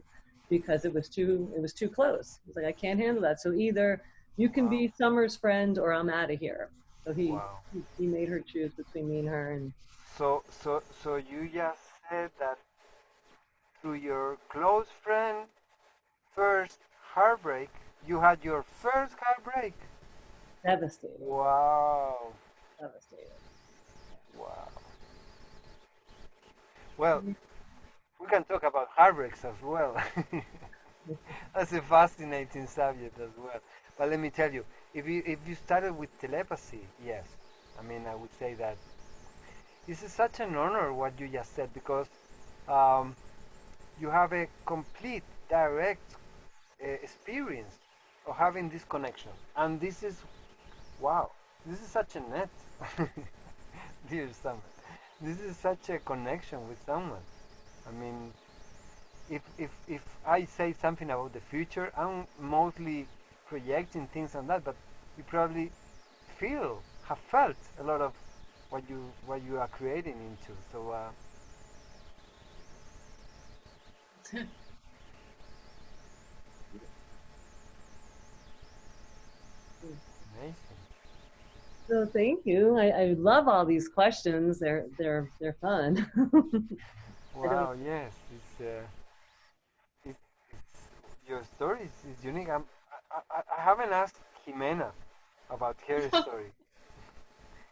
because it was too close. He's like, I can't handle that. So either you can be Summer's friend or I'm out of here. So he made her choose between me and her. And So you just said that through your close friend first heartbreak, you had your first heartbreak. devastated. Wow. Devastated. Wow. Well, we can talk about heartbreaks as well. That's a fascinating subject as well. But let me tell you, if you started with telepathy, yes, I mean, I would say that this is such an honor what you just said, because you have a complete, direct experience of having this connection, and this is, wow, this is such a net, dear Summer. This is such a connection with someone. I mean, if I say something about the future, I'm mostly projecting things on that, but you probably have felt a lot of what you are creating into. So amazing. So thank you. I love all these questions. They're fun. Wow, yes, it's your story is unique. I haven't asked Jimena about her story.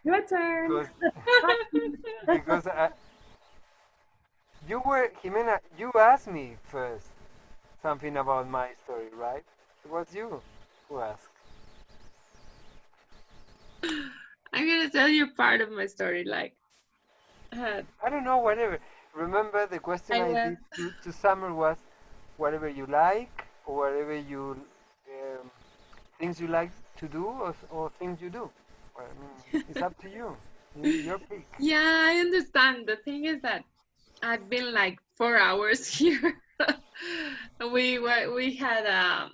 Your turn. Because Jimena, you asked me first something about my story, right? It was you who asked. I'm gonna tell you part of my story. Like, I don't know, whatever. Remember the question I I did to Summer was whatever you like, or whatever you things you like to do, or things you do. Well, I mean, it's up to you. Your pick. yeah, I understand. The thing is that I've been like 4 hours here. We had a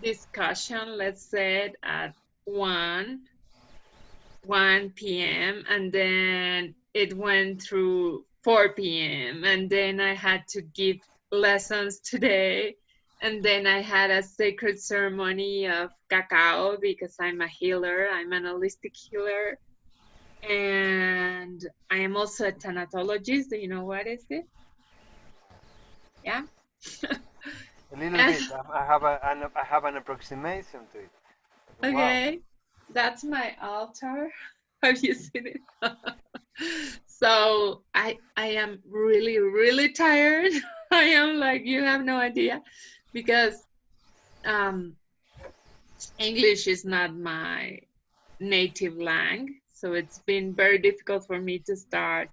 discussion, let's say, at 1 p.m. and then it went through 4 p.m. and then I had to give lessons today, and then I had a sacred ceremony of cacao because I'm a healer. I'm an holistic healer, and I am also a thanatologist. Do you know what is it? Yeah. A little bit. I have an approximation to it. Okay, that's my altar. Have you seen it? So I am really, really tired. I am like, you have no idea, because English is not my native language. So it's been very difficult for me to start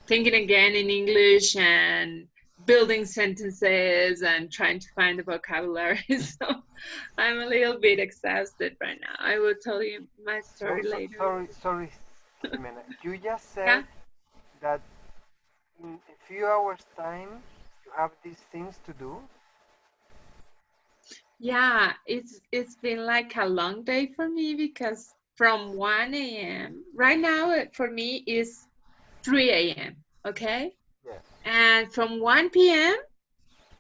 thinking again in English and building sentences and trying to find the vocabulary. So I'm a little bit exhausted right now. I will tell you my story later. Sorry, Jimena. You just said that in a few hours' time you have these things to do. Yeah, it's been like a long day for me, because from 1 a.m. right now for me is 3 a.m. Okay? Yes. And from 1 p.m.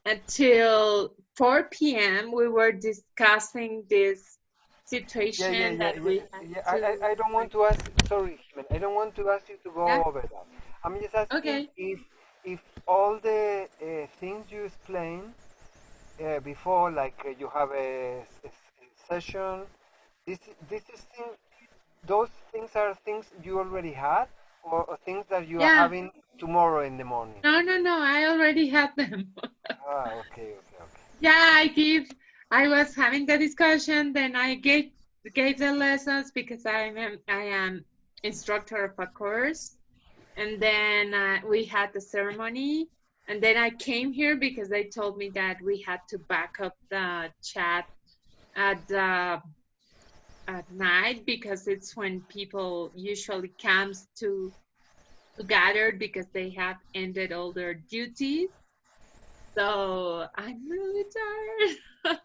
until 4 p.m. we were discussing this situation that we had to... I don't want to ask. Sorry, Jimena, I don't want to ask you to go over that. I'm just asking if all the things you explained before, like you have a session, this is those things are things you already had, or things that you are having tomorrow in the morning. No, I already had them. Okay. Yeah, I was having the discussion, then I gave the lessons because I am instructor of a course, and then we had the ceremony, and then I came here because they told me that we had to back up the chat at night, because it's when people usually comes to gather because they have ended all their duties. So I'm really tired.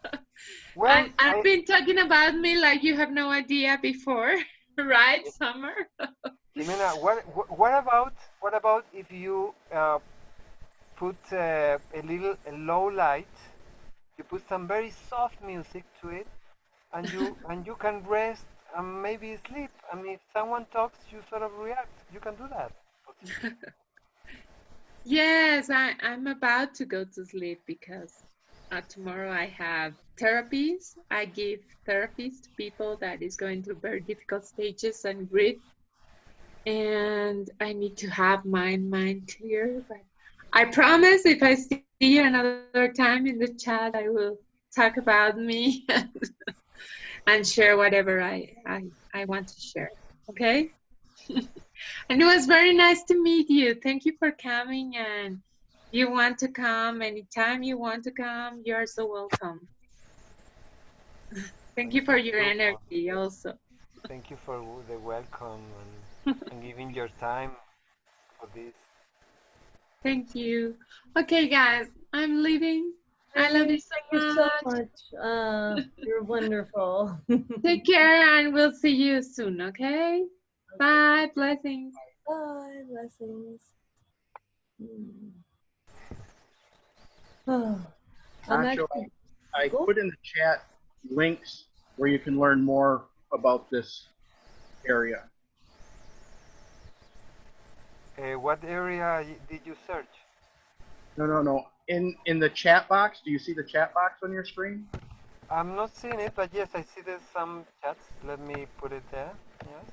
Well, And I've been talking about me like you have no idea before, right, Summer? Jimena, what about if you put a low light, you put some very soft music to it, and you can rest and maybe sleep. And if someone talks, you sort of react. You can do that. Yes, I'm about to go to sleep because tomorrow I have therapies. I give therapies to people that is going through very difficult stages and grief. And I need to have my mind clear. But I promise if I see you another time in the chat, I will talk about me and share whatever I want to share. Okay? And it was very nice to meet you. Thank you for coming. And you want to come anytime you want to come, you're so welcome. Thank you for your energy also. Thank you for the welcome and giving your time for this. Thank you. Okay, guys, I'm leaving. I love you Thank you so much. much. You're wonderful. Take care and we'll see you soon, okay? Bye. Blessings. Bye. Blessings. Oh, I'm Nacho, actually, I Cool. put in the chat links where you can learn more about this area. What area did you search? No. In the chat box, do you see the chat box on your screen? I'm not seeing it, but yes, I see there's some chats. Let me put it there. Yes.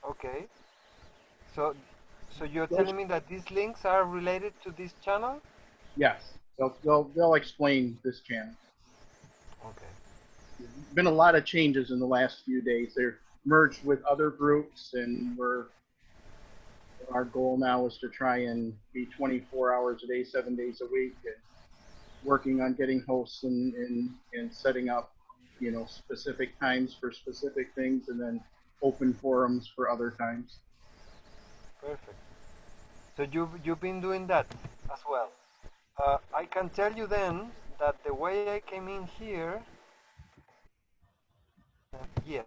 Okay. So you're telling me that these links are related to this channel? Yes. They'll explain this channel. Okay. There's been a lot of changes in the last few days. They're merged with other groups, and our goal now is to try and be 24 hours a day, 7 days a week, and working on getting hosts and setting up, specific times for specific things, and then open forums for other times. Perfect. So you've been doing that as well. I can tell you then that the way I came in here, yes,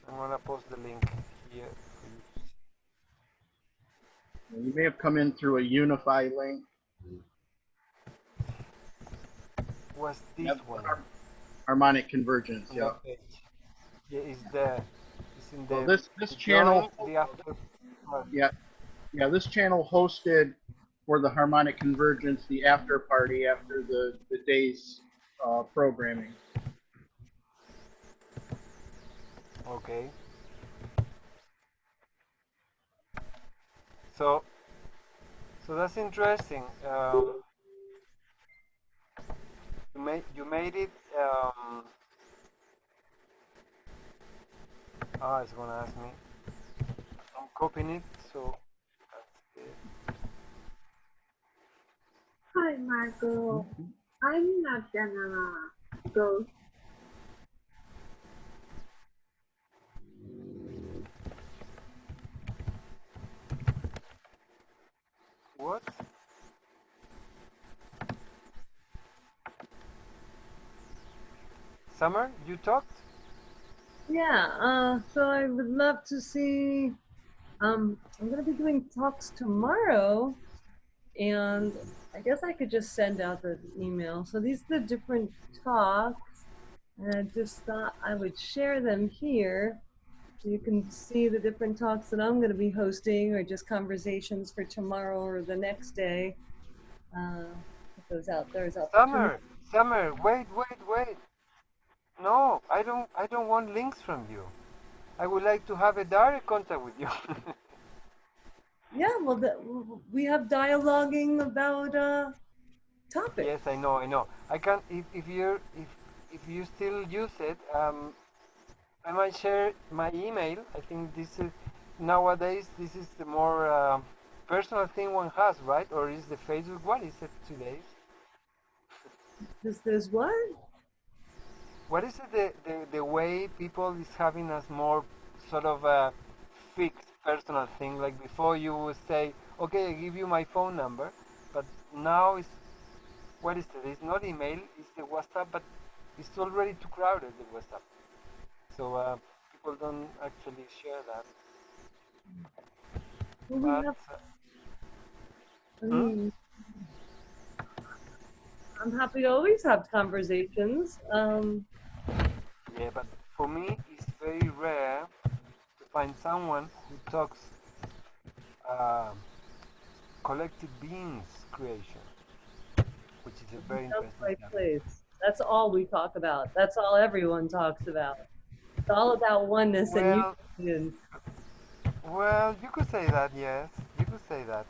I'm gonna post the link here. You may have come in through a Unify link. Was this That's one? Harmonic Convergence. On Yeah. that page. Yeah, it's in the. Well, this the channel. drawing, the after. Yeah, this channel hosted for the Harmonic Convergence the after party after the day's programming. Okay. So that's interesting. You made it. It's gonna ask me. I'm copying it, so that's it. Hi, Marco. I'm not gonna go. What? Summer, you talked? Yeah, so I would love to see, I'm gonna be doing talks tomorrow, and I guess I could just send out the email. So these are the different talks, and I just thought I would share them here. So you can see the different talks that I'm gonna be hosting, or just conversations for tomorrow or the next day. Put those out, there's opportunity. Summer, wait. No, I don't want links from you. I would like to have a direct contact with you. Yeah, well, we have dialoguing about topics. Yes, I know. I can if you still use it, I might share my email. I think this is nowadays this is the more personal thing one has, right? Or is the Facebook? What is it today? There's what? What is it the way people is having us more sort of fixed personal thing. Like before, you would say, "Okay, I give you my phone number," but now it's what is it? It's not email. It's the WhatsApp, but it's already too crowded. The WhatsApp, so people don't actually share that. Well, we But have, I hmm? mean, I'm happy to always have conversations. Yeah, but for me, it's very rare to find someone who talks um collective beings creation, which is a very That's the interesting right subject. place. That's all we talk about. That's all everyone talks about. It's all about oneness and Well, union. well, you could say that, yes, you could say that,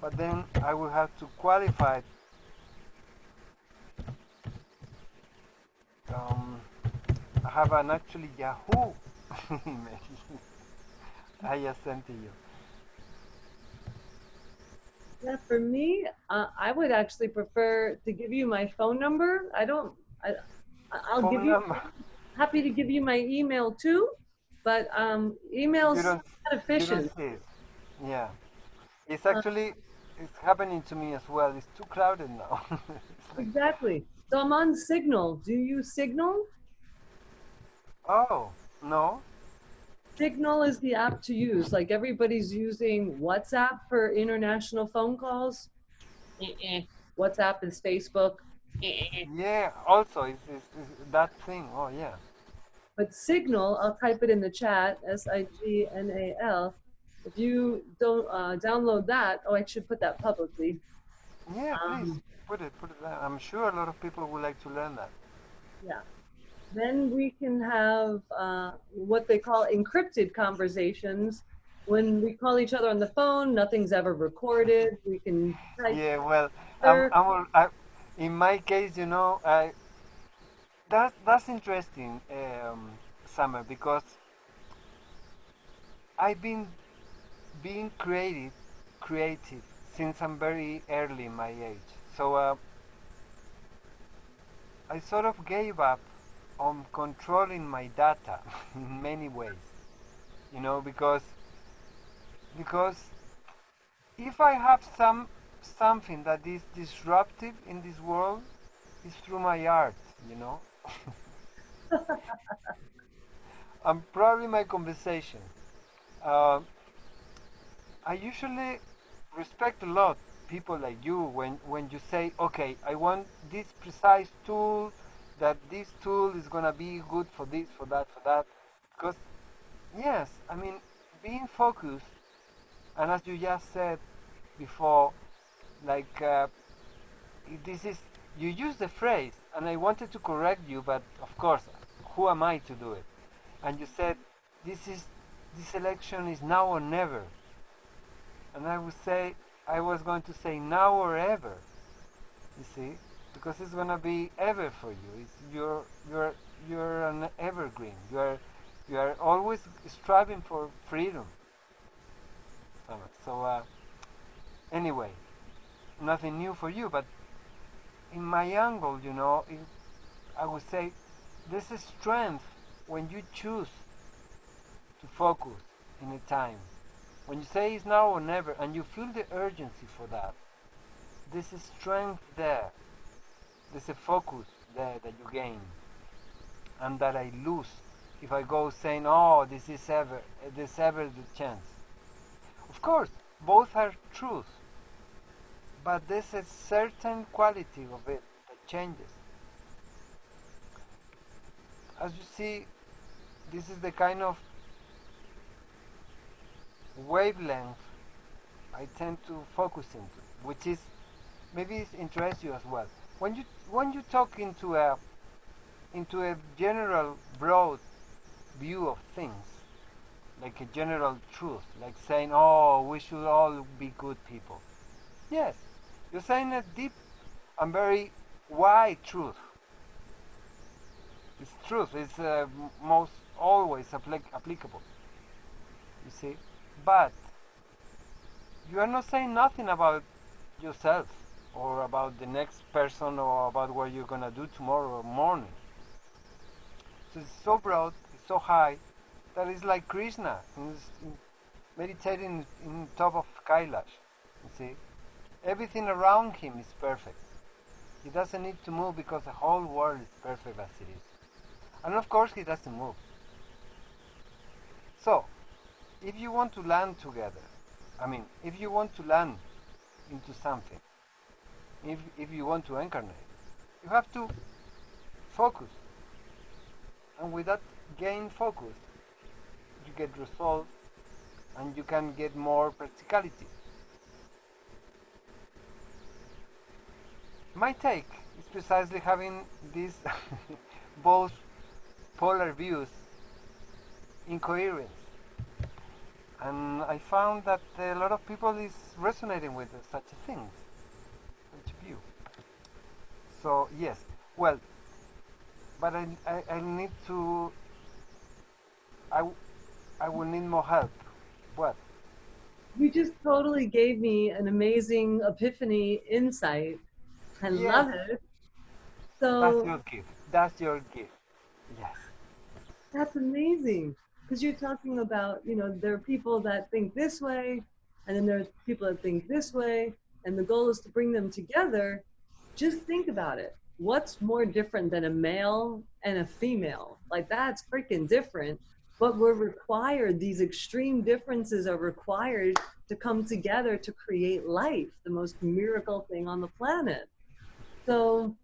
but then I will have to qualify. Um, I have an actually Yahoo email. I just sent to you. Yeah, for me, I would actually prefer to give you my phone number. I don't. I, I'll give Phone you. number. Happy to give you my email too, but You email's don't. not You don't efficient. see it. Yeah, it's Uh, actually it's happening to me as well. It's too crowded now. It's like, exactly. So I'm on Signal. Do you use Signal? oh no, Signal is the app to use. Like everybody's using WhatsApp for international phone calls. Eh-eh. WhatsApp is Facebook. Eh-eh. yeah. Also, it's that thing. Oh yeah, But Signal, I'll type it in the chat, Signal. If you don't download that, oh, I should put that publicly. yeah. Please Um, put it there. I'm sure a lot of people would like to learn that. yeah. Then we can have what they call encrypted conversations. When we call each other on the phone, nothing's ever recorded. We can type Yeah. Well, there. in my case, that's interesting, Summer, because I've been being creative since I'm very early in my age. So I sort of gave up on controlling my data in many ways, because if I have something that is disruptive in this world, it's through my art, you know, and probably my conversation. Uh, I usually respect a lot people like you when you say, okay, I want this precise tool, that this tool is gonna be good for this, for that. Because yes, I mean, being focused, and as you just said before, like this is you use the phrase, and I wanted to correct you, but of course, who am I to do it? And you said this election is now or never. And I was going to say now or ever, you see, because it's gonna be ever for you. You're an evergreen. You are always striving for freedom. So anyway, nothing new for you, but in my angle, I would say there's a strength when you choose to focus in a time. When you say it's now or never, and you feel the urgency for that, there's a strength there. There's a focus there that you gain, and that I lose if I go saying, "Oh, this ever the chance." Of course, both are truth, but there's a certain quality of it that changes. As you see, this is the kind of wavelength I tend to focus into, which is maybe it interests you as well. When you talk into a general broad view of things, like a general truth, like saying, "Oh, we should all be good people." Yes, you're saying a deep and very wide truth. It's truth. It's most always applicable. You see, but you are not saying nothing about yourself or about the next person or about what you're gonna do tomorrow morning. So it's so broad, it's so high that it's like Krishna. meditating in top of Kailash. You see, everything around him is perfect. He doesn't need to move because the whole world is perfect as it is. And of course, he doesn't move. So, if you want to land together, if you want to land into something, if you want to incarnate, you have to focus. And with that gain focus, you get results and you can get more practicality. My take is precisely having these both polar views in coherence. And I found that a lot of people is resonating with such a thing, such a view. So yes, well, but I need to, I will need more help. What? You just totally gave me an amazing epiphany insight. I Yes. love it. That's So your gift. That's your gift. Yes. that's amazing. Because you're talking about, there are people that think this way, and then there's people that think this way, and the goal is to bring them together. Just think about it. What's more different than a male and a female? Like, that's freaking different. But we're required, these extreme differences are required to come together to create life, the most miracle thing on the planet. So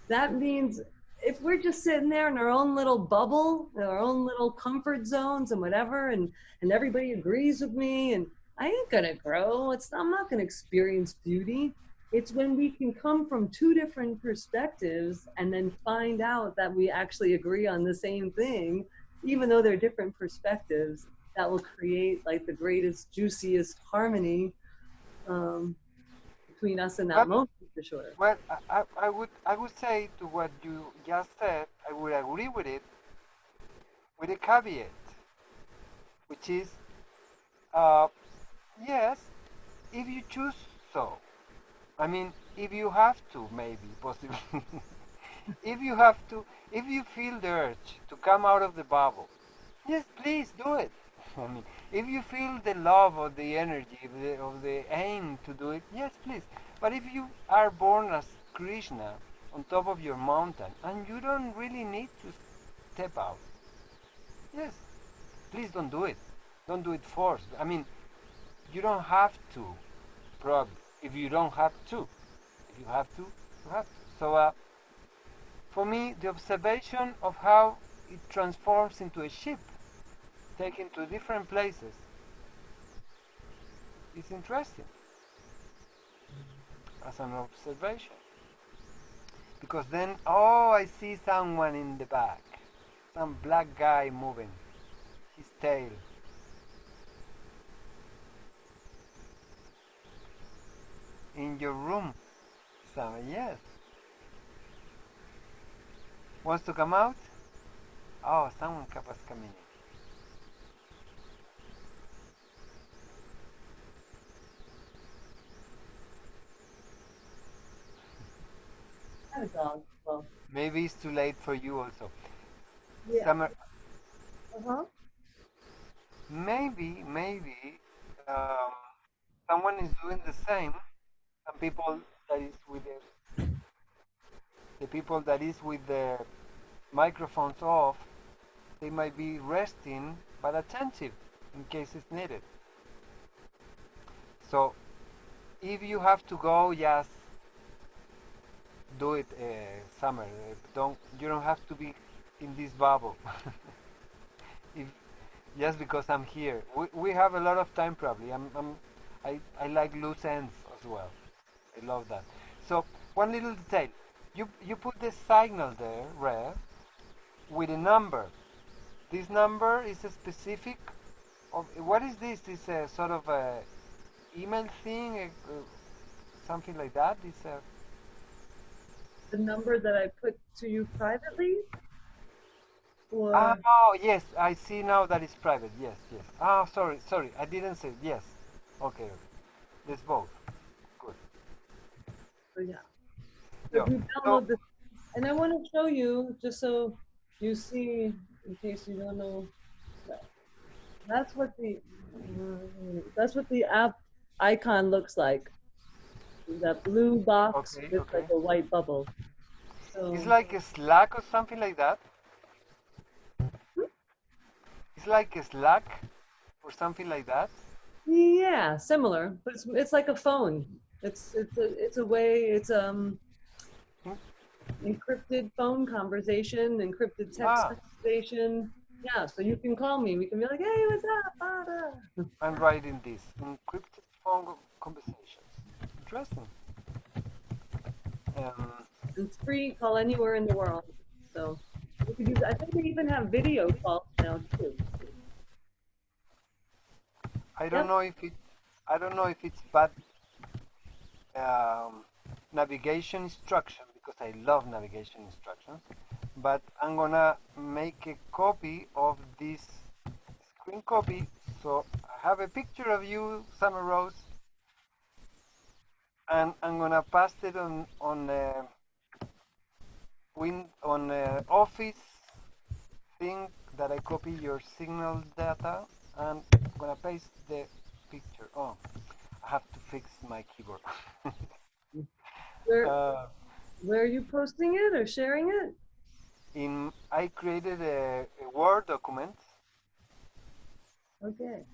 that means if we're just sitting there in our own little bubble, our own little comfort zones and whatever, and everybody agrees with me, and I ain't gonna grow. I'm not gonna experience beauty. It's when we can come from two different perspectives and then find out that we actually agree on the same thing, even though they're different perspectives, that will create like the greatest, juiciest harmony between us in that But moment, for sure. well, I would say to what you just said, I would agree with it, with a caveat, which is, uh, yes, if you choose so. I mean, if you have to, maybe, possibly. If you have to, if you feel the urge to come out of the bubble, yes, please do it. I mean, if you feel the love or the energy of the aim to do it, yes, please. But if you are born as Krishna on top of your mountain and you don't really need to step out, yes, please don't do it. Don't do it forced. I mean, you don't have to, probably. If you don't have to, if you have to, you have to. So, for me, the observation of how it transforms into a ship, taken to different places, is interesting as an observation. Because then, oh, I see someone in the back, some black guy moving his tail. In your room, Sam, yes. Wants to come out? Oh, someone was coming in. I have a dog. Well, Maybe it's too late for you also. yeah. Summer, Uh-huh. maybe, um, someone is doing the same. Some people that is with the people that is with the microphones off, they might be resting but attentive in case it's needed. So if you have to go, just do it, Summer. You don't have to be in this bubble. if Just because I'm here, we have a lot of time probably. I like loose ends as well. I love that. So one little detail, you put the signal there, red, with a number. This number is a specific of what is this? Is a sort of a email thing, something like that. It's a The number that I put to you privately, or oh yes, I see now that it's private. Yes, yes. Oh, sorry, I didn't say yes. Okay, okay. There's both. Good. yeah. So Yeah. if you So download this, and I want to show you just so you see, in case you don't know. That's what the app icon looks like. That blue box Okay, with like okay. a white bubble. It's So like a Slack or something like that. It's like a Slack or something like that. yeah, similar, but it's like a phone. It's a way Hmm? encrypted phone conversation, encrypted text Ah, conversation. Yeah, so you can call me. We can be like, hey, what's up, Bada? I'm writing this encrypted phone conversations. Interesting. Um, And it's free. Call anywhere in the world. So we could use. I think they even have video calls now too. I don't Yep. know if it. I don't know if it's bad um, navigation instruction because I love navigation instructions. But I'm gonna make a copy of this screen copy. So I have a picture of you, Summer Rose, and I'm gonna pass it on Office thing that I copy your signal data, and I'm gonna paste the picture. Oh, I have to fix my keyboard. Where uh, where are you posting it or sharing it? I created a Word document, Okay.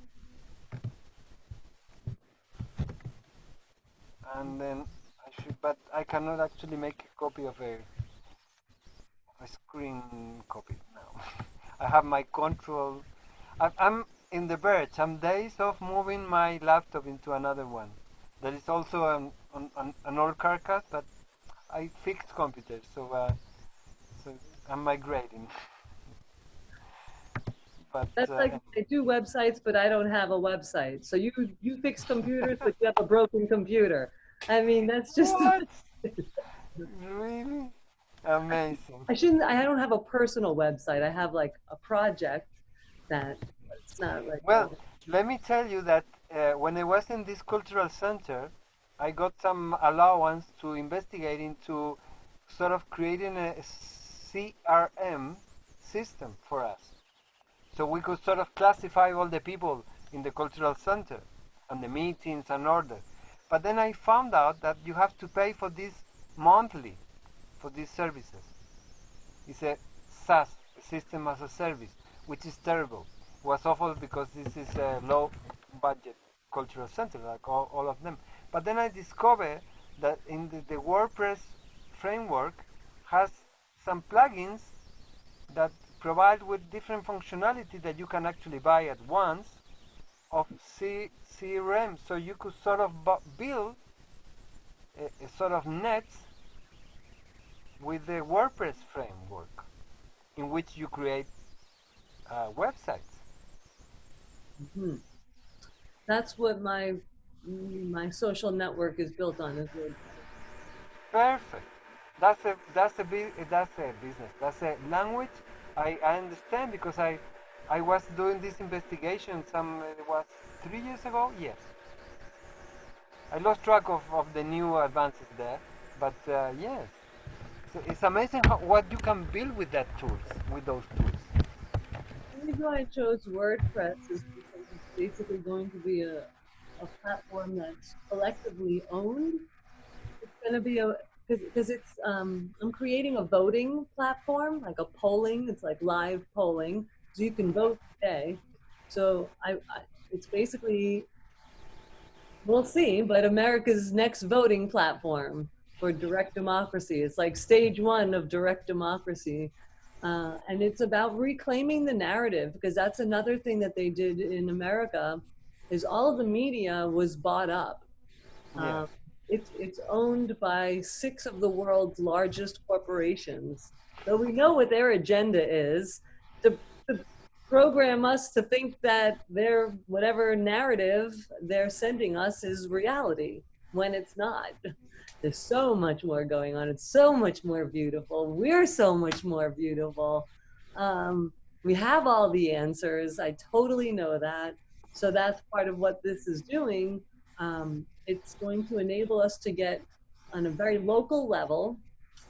and then I should, but I cannot actually make a copy of a screen copy now. I have my control. I'm in the verge. I'm days of moving my laptop into another one. That is also an old carcass, but I fixed computers, so I'm migrating. But That's like I do websites, but I don't have a website. So you fix computers, but you have a broken computer. I mean, that's just what? Really? Amazing. I shouldn't. I don't have a personal website. I have like a project that it's not like Well, let me tell you that when I was in this cultural center, I got some allowance to investigate into sort of creating a CRM system for us. So we could sort of classify all the people in the cultural center and the meetings and order. But then I found out that you have to pay for this monthly for these services. It's a SaaS, system as a service, which is terrible. It was awful because this is a low budget cultural center, like all of them. But then I discovered that in the WordPress framework has some plugins that provide with different functionality that you can actually buy at once of CRM. So you could sort of build a sort of net with the WordPress framework in which you create websites. Mhm. That's what my social network is built on. Is WordPress. Perfect. That's a business. That's a language. I understand because I was doing this investigation some it was 3 years ago. Yes, I lost track of the new advances there, but yes, so it's amazing what you can build with that tools with those tools. The reason why I chose WordPress is because it's basically going to be a platform that's collectively owned. It's going to be a because it's I'm creating a voting platform, like a polling. It's like live polling, so you can vote today. So it's basically we'll see, but America's next voting platform for direct democracy. It's like stage one of direct democracy. And it's about reclaiming the narrative because that's another thing that they did in America is all of the media was bought up. Yes. Um, it's owned by 6 of the world's largest corporations. So we know what their agenda is to program us to think that their whatever narrative they're sending us is reality when it's not. There's so much more going on. It's so much more beautiful. We're so much more beautiful. We have all the answers. I totally know that. So that's part of what this is doing. It's going to enable us to get on a very local level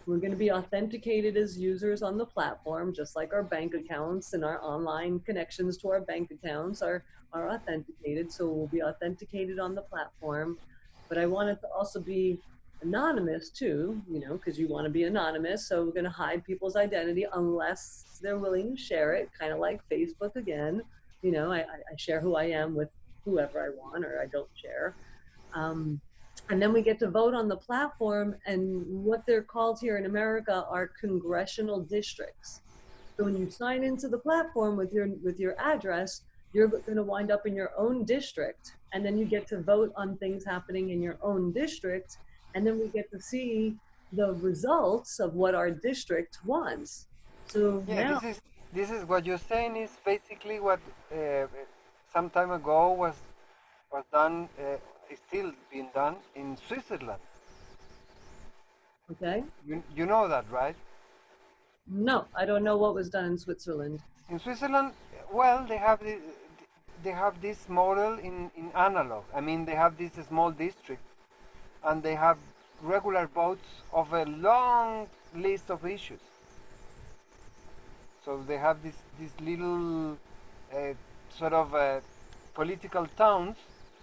We're going to be authenticated as users on the platform, just like our bank accounts and our online connections to our bank accounts are authenticated. So we'll be authenticated on the platform. But I want it to also be anonymous too, you know, because you want to be anonymous. So we're going to hide people's identity unless they're willing to share it, kind of like Facebook again. You know, I share who I am with whoever I want, or I don't share. And then we get to vote on the platform, and what they're called here in America are congressional districts. So when you sign into the platform with your address, you're going to wind up in your own district, and then you get to vote on things happening in your own district, and then we get to see the results of what our district wants. So Yeah, now, this is what you're saying is basically what some time ago was done, is still being done in Switzerland. okay, You know that, right? no, I don't know what was done in Switzerland. In Switzerland, well, they have this model in analog. I mean, they have this small district, and they have regular votes of a long list of issues. So they have these little sort of political towns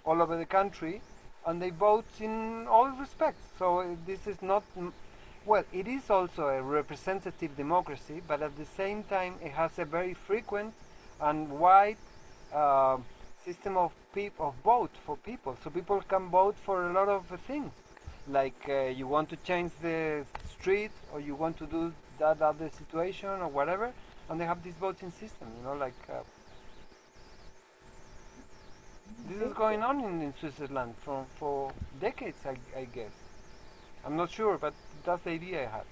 all over the country, and they vote in all respects. So this is not, well, it is also a representative democracy, but at the same time it has a very frequent and wide uh, system of vote for people. So people can vote for a lot of things, like you want to change the street, or you want to do that other situation or whatever, and they have this voting system, you know, like this is going on in Switzerland for decades, I guess. I'm not sure, but that's the idea I had.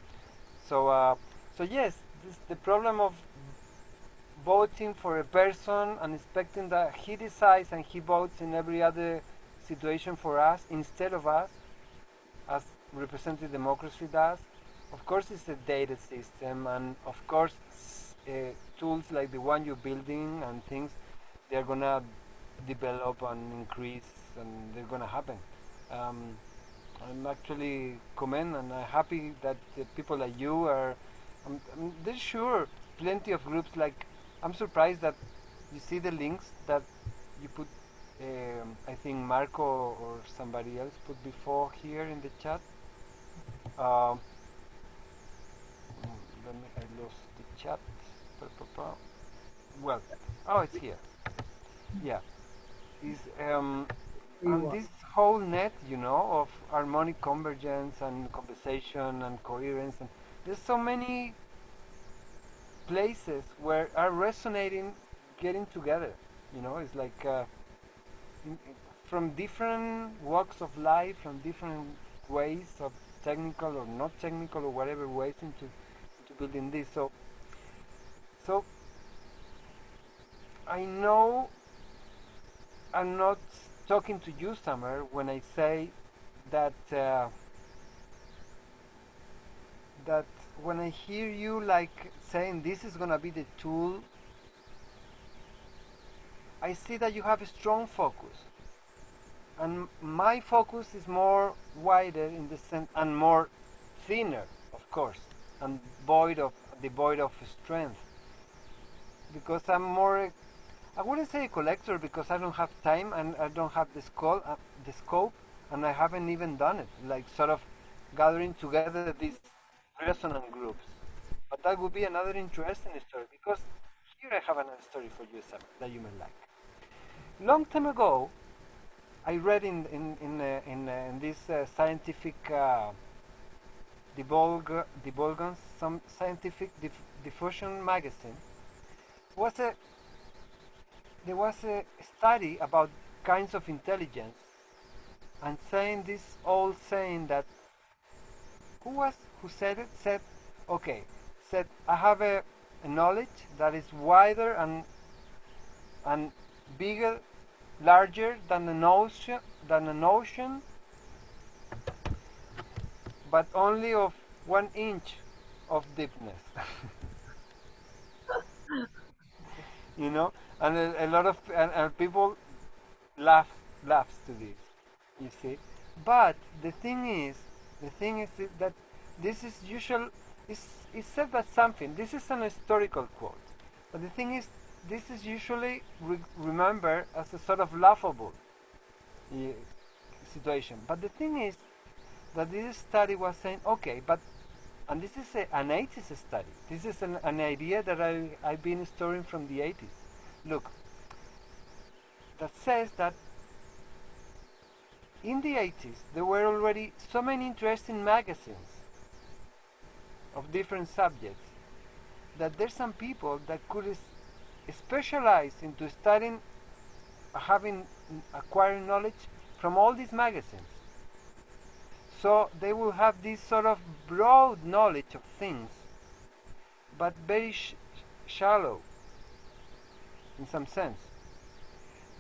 So yes, the problem of voting for a person and expecting that he decides and he votes in every other situation for us instead of us, as representative democracy does. Of course, it's a data system, and of course, tools like the one you're building and things, they're gonna develop and increase, and they're gonna happen. I'm actually commend, and I'm happy that people like you are. There's sure plenty of groups like. I'm surprised that you see the links that you put. I think Marco or somebody else put before here in the chat. Um, I lost the chat. Well, oh, it's here. Yeah, is and this whole net, you know, of harmonic convergence and conversation and coherence, and there's so many places where are resonating, getting together. You know, it's like from different walks of life, from different ways of technical or not technical or whatever ways into building this. So I know I'm not talking to you, Summer, when I say that that when I hear you like saying this is gonna be the tool, I see that you have a strong focus, and my focus is more wider in the sense and more thinner, of course, and devoid of strength, because I'm more. I wouldn't say a collector because I don't have time and I don't have the scope, and I haven't even done it. Like sort of gathering together these resonant groups. But that would be another interesting story, because here I have another story for you, Sam, that you may like. Long time ago, I read in this scientific divulgence, some scientific diffusion magazine, was a there was a study about kinds of intelligence, and saying this old saying that who said it said, okay, said I have a knowledge that is wider and bigger, larger than an ocean, but only of 1 inch of deepness. You know, and a lot of and people laughs to this, you see. But the thing is that this is usual. It's said as something. This is an historical quote, but the thing is, this is usually remembered as a sort of laughable situation. But the thing is that this study was saying, okay, but, and this is an 80s study. This is an idea that I've been storing from the 80s. Look, that says that in the 80s there were already so many interesting magazines of different subjects that there's some people that could specialize into studying, acquiring knowledge from all these magazines. So they will have this sort of broad knowledge of things, but very shallow in some sense.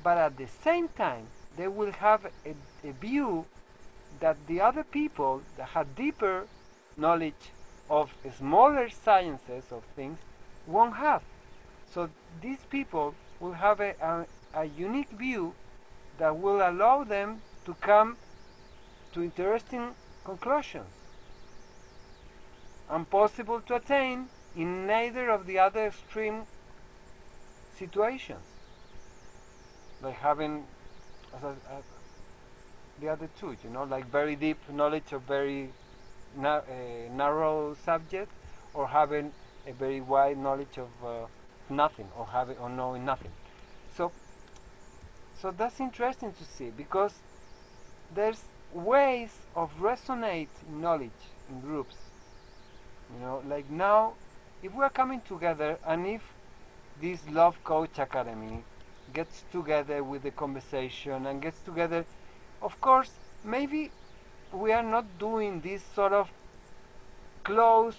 But at the same time, they will have a view that the other people that had deeper knowledge of smaller sciences of things won't have. So these people will have a unique view that will allow them to come to interesting conclusions, impossible to attain in neither of the other extreme situations, like having the other two, like very deep knowledge of very narrow subject, or having a very wide knowledge of nothing, or knowing nothing. So that's interesting to see, because there's ways of resonate knowledge in groups. Like now, if we're coming together, and if this Love Coach Academy gets together with the conversation and gets together, of course, maybe we are not doing this sort of close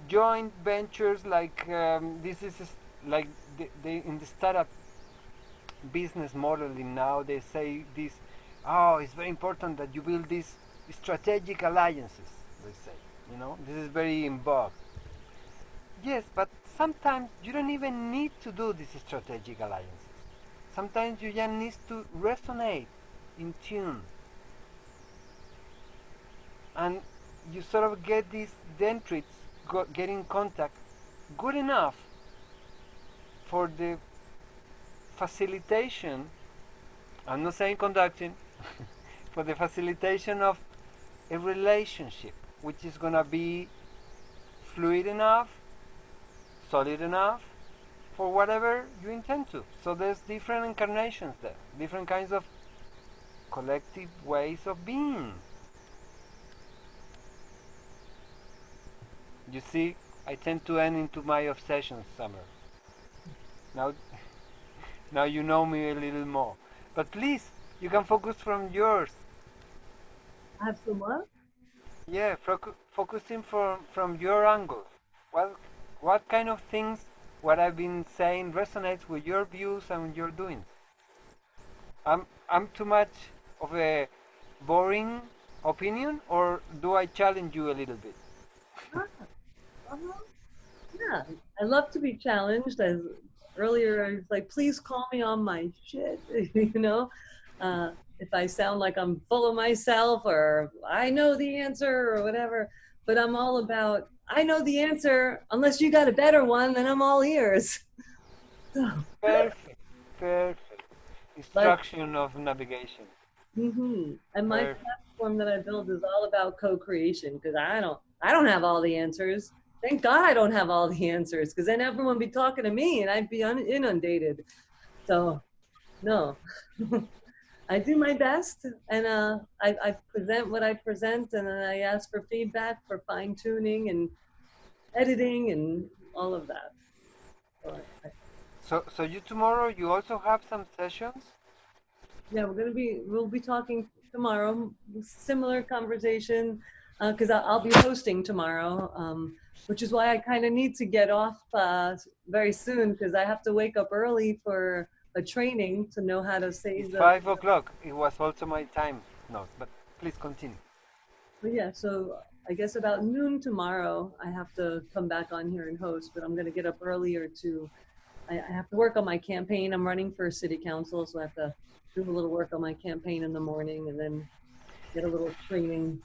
joint ventures like this is like they in the startup business modeling now. They say this, oh, it's very important that you build these strategic alliances, they say. This is very in vogue. Yes, but sometimes you don't even need to do these strategic alliances. Sometimes you just need to resonate in tune. And you sort of get these dendrites get in contact good enough for the facilitation, I'm not saying conducting, for the facilitation of a relationship which is going to be fluid enough, solid enough for whatever you intend to. So there's different incarnations there, different kinds of collective ways of being. You see, I tend to end into my obsessions, Summer. Now you know me a little more. But please, you can focus from yours. Have some what? Yeah, focusing from your angle. What kind of things, what I've been saying, resonates with your views and your doings? I'm too much of a boring opinion, or do I challenge you a little bit? Yeah, I love to be challenged. Earlier, I was like, please call me on my shit, if I sound like I'm full of myself, or I know the answer, or whatever. But I'm all about, I know the answer. Unless you got a better one, then I'm all ears. Perfect. Instruction of navigation. And my platform that I build is all about co-creation, because I don't have all the answers. Thank God I don't have all the answers, because then everyone would be talking to me and I'd be inundated. So, no. I do my best, and I present what I present, and then I ask for feedback for fine-tuning and editing and all of that. So you tomorrow, you also have some sessions? Yeah, we'll be talking tomorrow, similar conversation, because I'll be hosting tomorrow, which is why I kind of need to get off very soon, because I have to wake up early for a training to know how to say it's 5 o'clock. It was also my time note, but please continue. But yeah, so I guess about noon tomorrow, I have to come back on here and host, but I'm going to get up earlier I have to work on my campaign. I'm running for city council, so I have to do a little work on my campaign in the morning and then get a little training.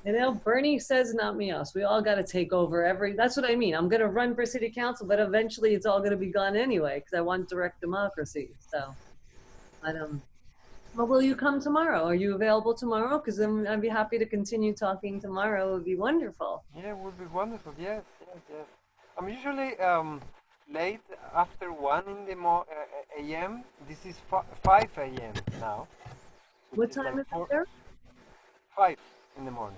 You know, Bernie says not me us. We all got to take over that's what I mean. I'm going to run for city council, but eventually it's all going to be gone anyway because I want direct democracy. So, well, will you come tomorrow? Are you available tomorrow? Because then I'd be happy to continue talking tomorrow. It would be wonderful. Yeah, it would be wonderful. Yes, yes, yes. I'm usually late after 1 in the a.m. This is 5 a.m. now. Which What is time like is it there? 5 in the morning.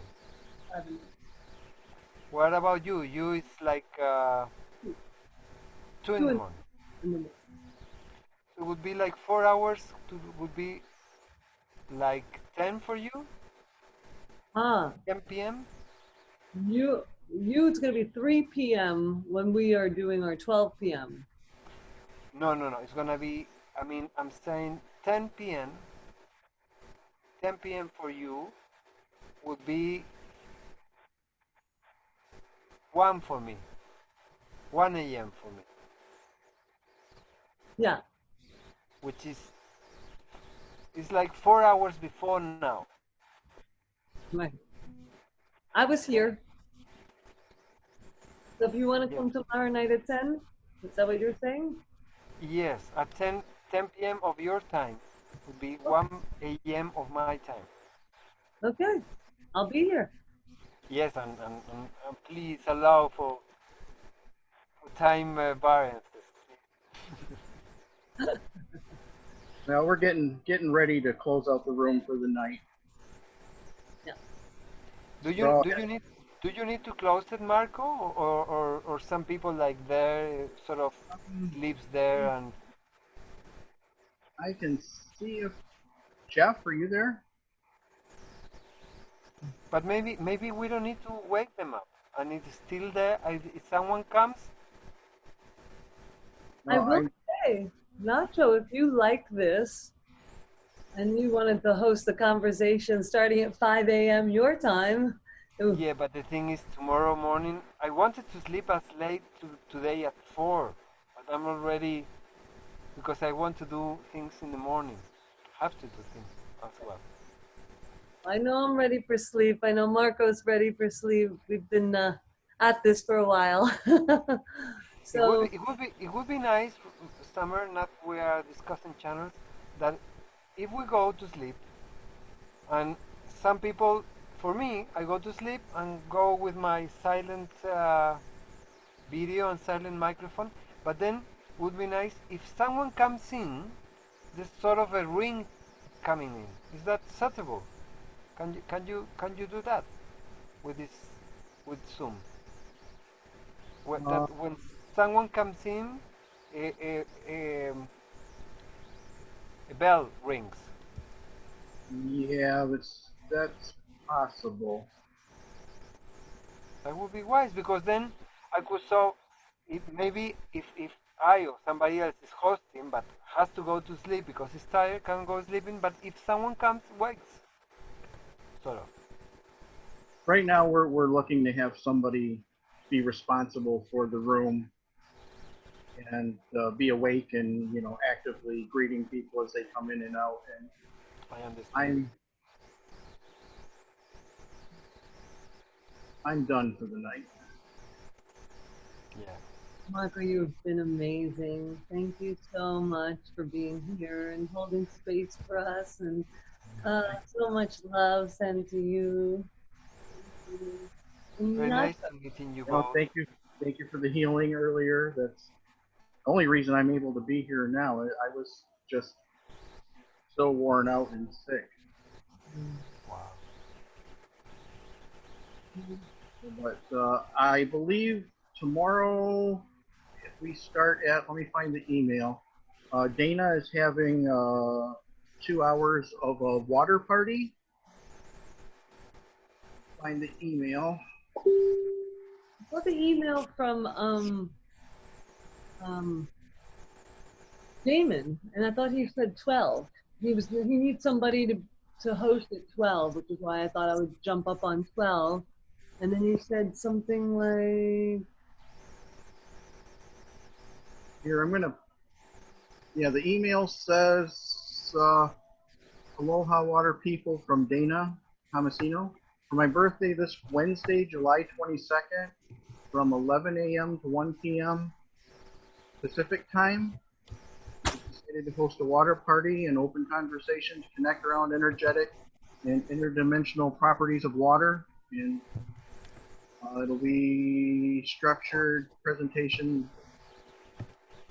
What about you? You it's like 2 in the morning. So it would be like 4 hours. Would be like 10 for you. Ah, 10 p.m. it's going to be 3 p.m. when we are doing our 12 p.m. No, no, no. It's gonna be. I mean, I'm saying 10 p.m. 10 p.m. for you would be 1 for me. 1 a.m. for me, Yeah. which is it's like 4 hours before now. Right. I was here. So if you want to Yeah. come tomorrow night at 10, is that what you're saying? Yes, at 10 p.m. of your time would be 1 a.m. of my time. Okay. I'll be here. Yes, and please allow for time variances. Now we're getting ready to close out the room for the night. So, Do you need to close it, Marco, or some people like there sort of lives there and I can see if Jeff, are you there? but maybe we don't need to wake them up and it's still there. If someone comes, I No, will say, Nacho, if you like this and you wanted to host the conversation starting at 5 a.m. your time, yeah. But the thing is, tomorrow morning I wanted to sleep as late today at 4, but I'm already because I want to do things in the morning. Have to do things as well. I know I'm ready for sleep. I know Marco's ready for sleep. We've been at this for a while. So, It would be nice, Summer. Not we are discussing channels that if we go to sleep, and some people, for me, I go to sleep and go with my silent video and silent microphone. But then would be nice if someone comes in, there's sort of a ring coming in. Is that suitable? Can you do that with Zoom? When someone comes in, a, a, a, a bell rings. yeah, that's possible. That would be wise because then I could so maybe if I or somebody else is hosting but has to go to sleep because he's tired, can go sleeping. But if someone comes, wakes, sort of. Right now, we're looking to have somebody be responsible for the room and be awake and actively greeting people as they come in and out. And I understand. I'm done for the night. Yeah. Marco, you've been amazing. Thank you so much for being here and holding space for us. And so much love sent to you. Very nice to meeting you both. Thank you for the healing earlier. That's the only reason I'm able to be here now. I was just so worn out and sick. Wow. But I believe tomorrow, if we start at, let me find the email. Dana is having 2 hours of a water party. Find the email. I got the email from Damon, and I thought he said 12. He needs somebody to host at 12, which is why I thought I would jump up on 12. And then he said something like, Here, the email says, Aloha Water People from Dana Tomasino. for my birthday this Wednesday, July 22nd, from 11 a.m. to 1 p.m. Pacific time. We decided to host a water party and open conversation to connect around energetic and interdimensional properties of water. And it'll be structured presentation,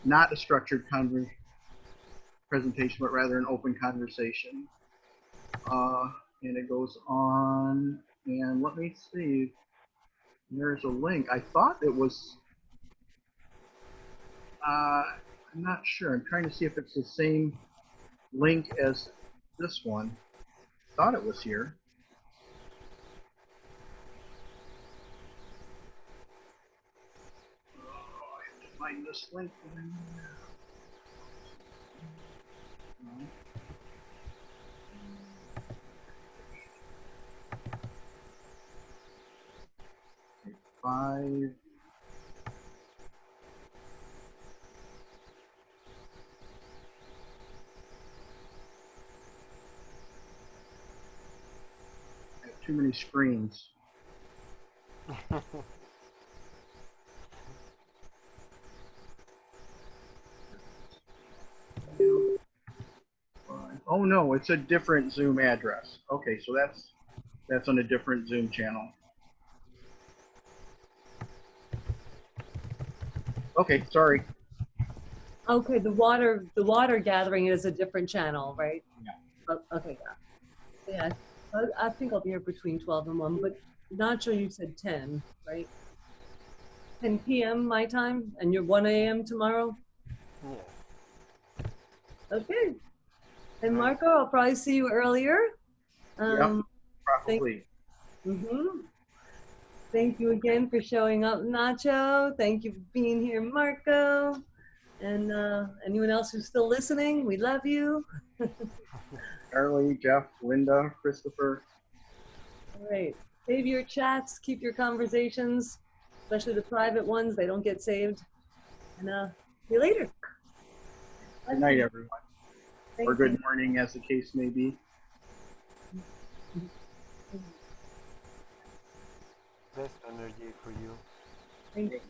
not a structured presentation, but rather an open conversation. And it goes on, and let me see. There's a link. I thought it was. I'm not sure. I'm trying to see if it's the same link as this one. Thought it was here. Oh, I have to find this link. No. 5. I have too many screens. Oh no, it's a different Zoom address. Okay, so that's on a different Zoom channel. Okay, sorry. Okay, the water gathering is a different channel, right? Yeah. Oh, okay, yeah. I think I'll be here between 12 and 1, but Nacho, you said 10, right? 10 p.m. my time, and you're 1 a.m. tomorrow? Yes. Okay. And Marco, I'll probably see you earlier. Probably. Thank you again for showing up, Nacho. Thank you for being here, Marco. And anyone else who's still listening, we love you. Charlie, Jeff, Linda, Christopher. All right. Save your chats, keep your conversations, especially the private ones. They don't get saved. And see you later. Good night, everyone. Thank Or good you. morning, as the case may be. Best energy for you. Thank you.